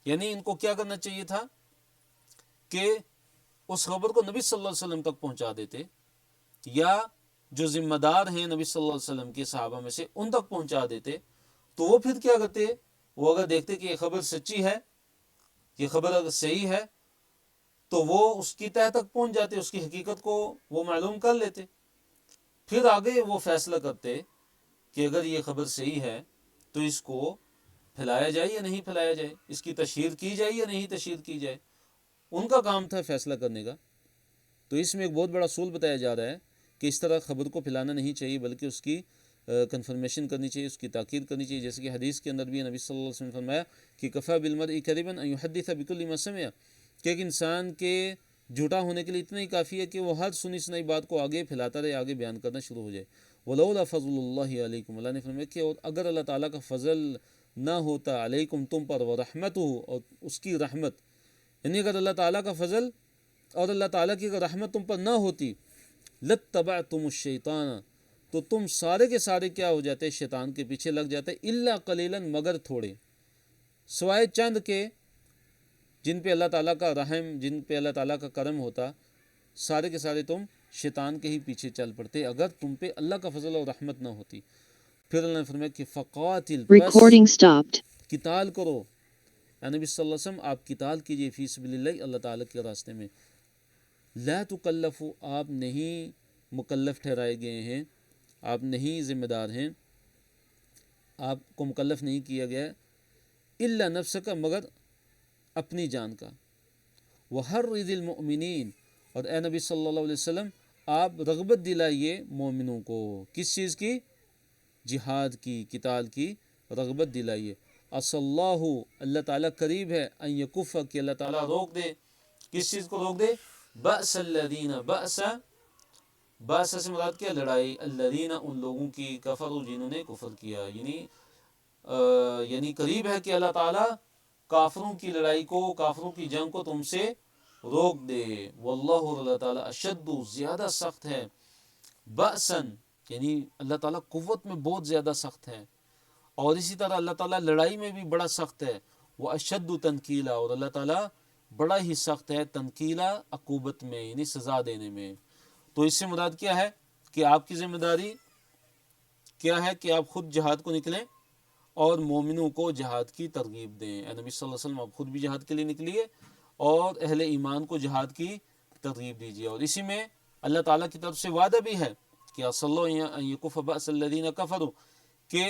یعنی ان کو کیا کرنا چاہیے تھا کہ اس خبر کو نبی صلی اللہ علیہ وسلم تک پہنچا دیتے، یا جو ذمہ دار ہیں نبی صلی اللہ علیہ وسلم کے صحابہ میں سے ان تک پہنچا دیتے. تو وہ پھر کیا کرتے، وہ اگر دیکھتے کہ یہ خبر سچی ہے، یہ خبر اگر صحیح ہے، تو وہ اس کی تہ تک پہنچ جاتے، اس کی حقیقت کو وہ معلوم کر لیتے. پھر آگے وہ فیصلہ کرتے کہ اگر یہ خبر صحیح ہے تو اس کو پھیلایا جائے یا نہیں پھیلایا جائے، اس کی تشہیر کی جائے یا نہیں تشہیر کی جائے. ان کا کام تھا فیصلہ کرنے کا. تو اس میں ایک بہت بڑا اصول بتایا جا رہا ہے کہ اس طرح خبر کو پھیلانا نہیں چاہیے، بلکہ اس کی کنفرمیشن کرنی چاہیے، اس کی تاکید کرنی چاہیے. جیسے کہ حدیث کے اندر بھی نبی صلی اللہ علیہ وسلم نے فرمایا کہ کفا بالمرء کذبا ان یحدث بكل ما سمع، کہ ایک انسان کے جھوٹا ہونے کے لیے اتنا ہی کافی ہے کہ وہ ہر سنی سنائی بات کو آگے پھیلاتا رہے، آگے بیان کرنا شروع ہو جائے. ولولا فضل اللہ علیکم، اللہ نے فرمایا کہ اگر اللہ تعالیٰ کا فضل نہ ہوتا علیکم، تم پر، ورحمتہ، اور اس کی رحمت، یعنی اگر اللہ تعالیٰ کا فضل اور اللہ تعالیٰ کی اگر رحمت تم پر نہ ہوتی، لَاتَّبَعْتُمُ الشَّيْطَانَ، تو تم سارے کے سارے کیا ہو جاتے، شیطان کے پیچھے لگ جاتے، اِلَّا قَلِيلًا، مگر تھوڑے، سوائے چند کے جن پہ اللہ تعالیٰ کا رحم، جن پہ اللہ تعالیٰ کا کرم ہوتا، سارے کے سارے تم شیطان کے ہی پیچھے چل پڑتے اگر تم پہ اللہ کا فضل اور رحمت نہ ہوتی. پھر اللہ نے فرمایا کہ فقاتل، بس Recording stopped. قتال کرو، اے نبی صلی اللہ علیہ وسلم آپ قتال کیجئے، فی سبیل اللہ، اللہ تعالیٰ کے راستے میں. لا تکلف، آپ نہیں مکلف ٹھہرائے گئے ہیں، آپ نہیں ذمہ دار ہیں، آپ کو مکلف نہیں کیا گیا ہے، الا نفسک، مگر اپنی جان کا. وحرض المؤمنین، اور اے نبی صلی اللہ علیہ وسلم آپ رغبت دلائیے مومنوں کو، کس چیز کی، جہاد کی، قتال کی رغبت دلائیے. عسى اللہ، اللہ تعالیٰ قریب ہے، ان یکف، کہ اللہ تعالیٰ روک دے، کس چیز کو روک دے، بأس الذین، بأس سے مراد کیا، لڑائی، الذین، ان لوگوں کی، کفروا، جنہوں نے کفر کیا، یعنی قریب ہے کہ اللہ تعالیٰ کافروں کی لڑائی کو، کافروں کی جنگ کو تم سے روک دے. واللہ، اللہ تعالیٰ، اشد، زیادہ سخت ہے، بأسن، یعنی اللہ تعالیٰ قوت میں بہت زیادہ سخت ہے، اور اسی طرح اللہ تعالیٰ لڑائی میں بھی بڑا سخت ہے. وہ اشد تنکیلا، اور اللہ تعالیٰ بڑا ہی سخت ہے، تنکیلا، عقوبت میں، یعنی سزا دینے میں. تو اس سے مراد کیا ہے کہ آپ کی ذمہ داری کیا ہے کہ آپ خود جہاد کو نکلیں اور مومنوں کو جہاد کی ترغیب دیں. اے نبی صلی اللہ علیہ وسلم آپ خود بھی جہاد کے لیے نکلیے اور اہل ایمان کو جہاد کی ترغیب دیجیے۔ اور اسی میں اللہ تعالیٰ کی طرف سے وعدہ بھی ہے کہ صلی یکف بأس الذین کفروا، کہ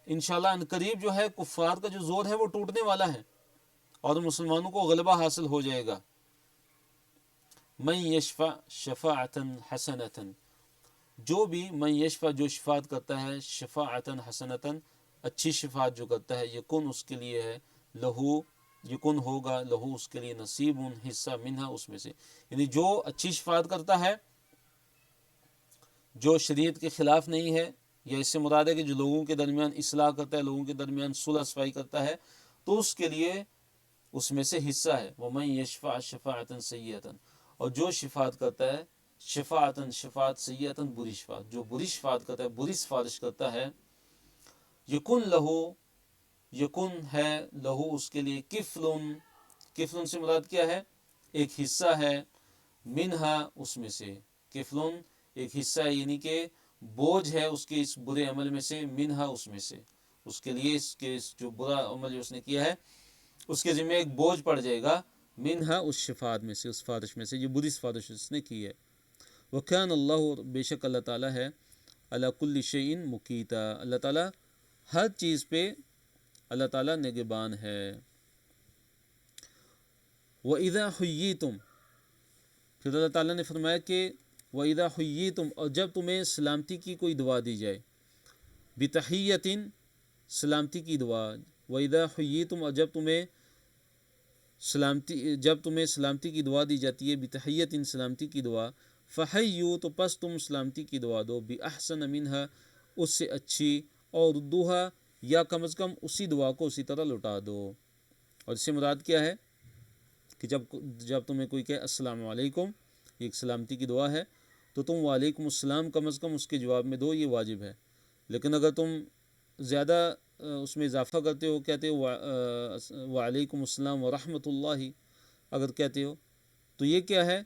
انشاءاللہ ان قریب جو ہے کفار کا جو زور ہے وہ ٹوٹنے والا ہے اور مسلمانوں کو غلبہ حاصل ہو جائے گا۔ من یشفع شفاعتا حسنتا، جو بھی من یشفع جو شفاعت کرتا ہے، شفاعتا حسنتا اچھی شفاعت جو کرتا ہے، یکن اس کے لیے ہے لہو، یکن ہوگا لہو اس کے لیے نصیب حصہ منہا اس میں سے، یعنی جو اچھی شفاعت کرتا ہے جو شریعت کے خلاف نہیں ہے، یا اس سے مراد ہے کہ جو لوگوں کے درمیان اصلاح کرتا ہے، لوگوں کے درمیان صلح صفائی کرتا ہے، تو اس کے لیے اس میں سے حصہ ہے۔ وَمَن يَشْفَعْ شَفَاعَةً سَيِّئَةً، اور جو شفاعت کرتا ہے شفاعتاً شفاعت سیئتاً بری شفاعت، جو بری شفاعت کرتا ہے، بری سفارش کرتا ہے، یکن لہو، یکن ہے لہو اس کے لیے کفلن، کفلن سے مراد کیا ہے؟ ایک حصہ ہے، منہا اس میں سے، کفلن ایک حصہ ہے، یعنی کہ بوجھ ہے اس کے اس برے عمل میں سے، منہا اس میں سے، اس کے لیے اس کے جو برا عمل جو اس نے کیا ہے اس کے ذمہ ایک بوجھ پڑ جائے گا، منہا اس شفاعت میں سے، اس سفارش میں سے جو بری سفارش اس نے کی ہے۔ وَكَانَ اللَّهُ، بے شک اللہ تعالیٰ ہے، عَلَى كُلِّ شَيْءٍ مُقِیتًا، اللہ تعالیٰ ہر چیز پہ اللہ تعالیٰ نگہبان ہے۔ وَإِذَا حُیِّیتُم، پھر اللہ تعالیٰ نے فرمایا کہ وَإِذَا حُیِّیتُم، اور جب تمہیں سلامتی کی کوئی دعا دی جائے، بِتَحِیَّةٍ سلامتی کی دعا، وَإِذَا حُیِّیتُم، اور جب تمہیں سلامتی کی دعا دی جاتی ہے، بِتَحِیَّةٍ سلامتی کی دعا، فَحَیُّوا، تو پس تم سلامتی کی دعا دو، بِأَحْسَنَ مِنْهَا اس سے اچھی، اور ردوہا، یا کم از کم اسی دعا کو اسی طرح لوٹا دو۔ اور اس سے مراد کیا ہے کہ جب تمہیں کوئی کہے السلام علیکم، یہ ایک سلامتی کی دعا ہے، تو تم وعلیکم السلام کم از کم اس کے جواب میں دو، یہ واجب ہے۔ لیکن اگر تم زیادہ اس میں اضافہ کرتے ہو، کہتے ہو وعلیکم السلام ورحمۃ اللہ اگر کہتے ہو، تو یہ کیا ہے؟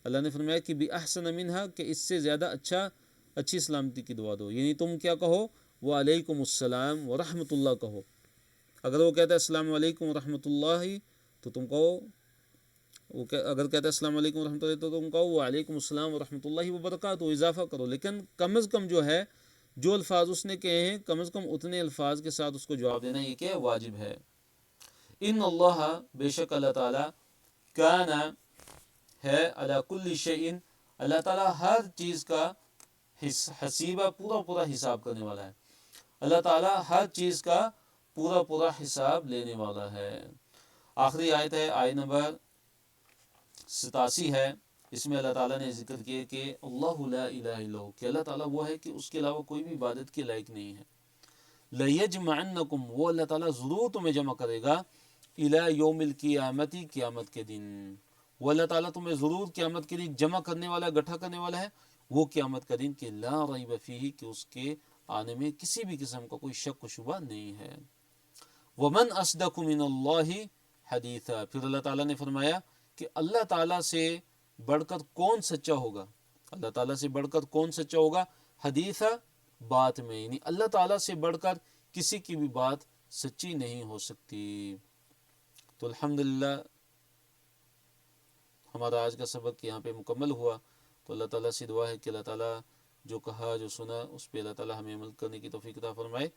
اللہ نے فرمایا کہ بِأَحْسَنَ مِنْهَا، کہ اس سے زیادہ اچھی سلامتی کی دعا دو، یعنی تم کیا کہو؟ وعلیکم السلام ورحمۃ اللہ کہو۔ اگر وہ کہتا ہے السلام علیکم ورحمۃ اللہ تو تم کہو، اگر کہتا ہے السلام علیکم ورحمۃ اللہ تو تم کہو وعلیکم السلام ورحمۃ اللہ وبرکاتہ، اضافہ کرو، لیکن کم از کم جو ہے جو الفاظ اس نے کہے ہیں کم از کم اتنے الفاظ کے ساتھ اس کو جواب دینا یہ کیا واجب ہے۔ ان اللہ، بے شک اللہ تعالیٰ، کان ہے، علی کل شیء، اللہ تعالیٰ ہر چیز کا حسیبہ، پورا حساب کرنے والا ہے، اللہ تعالیٰ ہر چیز کا پورا حساب لینے والا ہے۔ آخری آیت ہے، آیت نمبر 87 ہے، اس میں اللہ تعالیٰ نے ذکر کیا کہ اللہ لا الہ الا ہو، کہ اللہ تعالیٰ وہ ہے کہ اس کے علاوہ کوئی بھی عبادت کے لائق نہیں ہے۔ لَيَجْمَعَنَّكُمْ، وہ اللہ تعالیٰ ضرور تمہیں جمع کرے گا، اِلَى یوم القیامت، قیامت کے دن، وہ اللہ تعالیٰ تمہیں ضرور قیامت کے دن جمع کرنے والا، اکٹھا کرنے والا ہے، وہ قیامت کا دن کہ لا ریب فیہ، کہ اس کے آنے میں کسی بھی قسم کا کوئی شک و شبہ نہیں ہے۔ وَمَنْ أَصْدَقُ مِنَ اللَّهِ حَدِيثًا، پھر اللہ تعالیٰ نے فرمایا کہ اللہ تعالیٰ سے بڑھ کر کون سچا ہوگا، اللہ تعالیٰ سے بڑھ کر کون سچا ہوگا، حدیثہ بات میں، یعنی اللہ تعالیٰ سے بڑھ کر کسی کی بھی بات سچی نہیں ہو سکتی۔ تو الحمدللہ ہمارا آج کا سبق یہاں پہ مکمل ہوا۔ تو اللہ تعالیٰ سے دعا ہے کہ اللہ تعالیٰ جو کہا جو سنا اس پہ اللہ تعالیٰ ہمیں عمل کرنے کی توفیق عطا فرمائے۔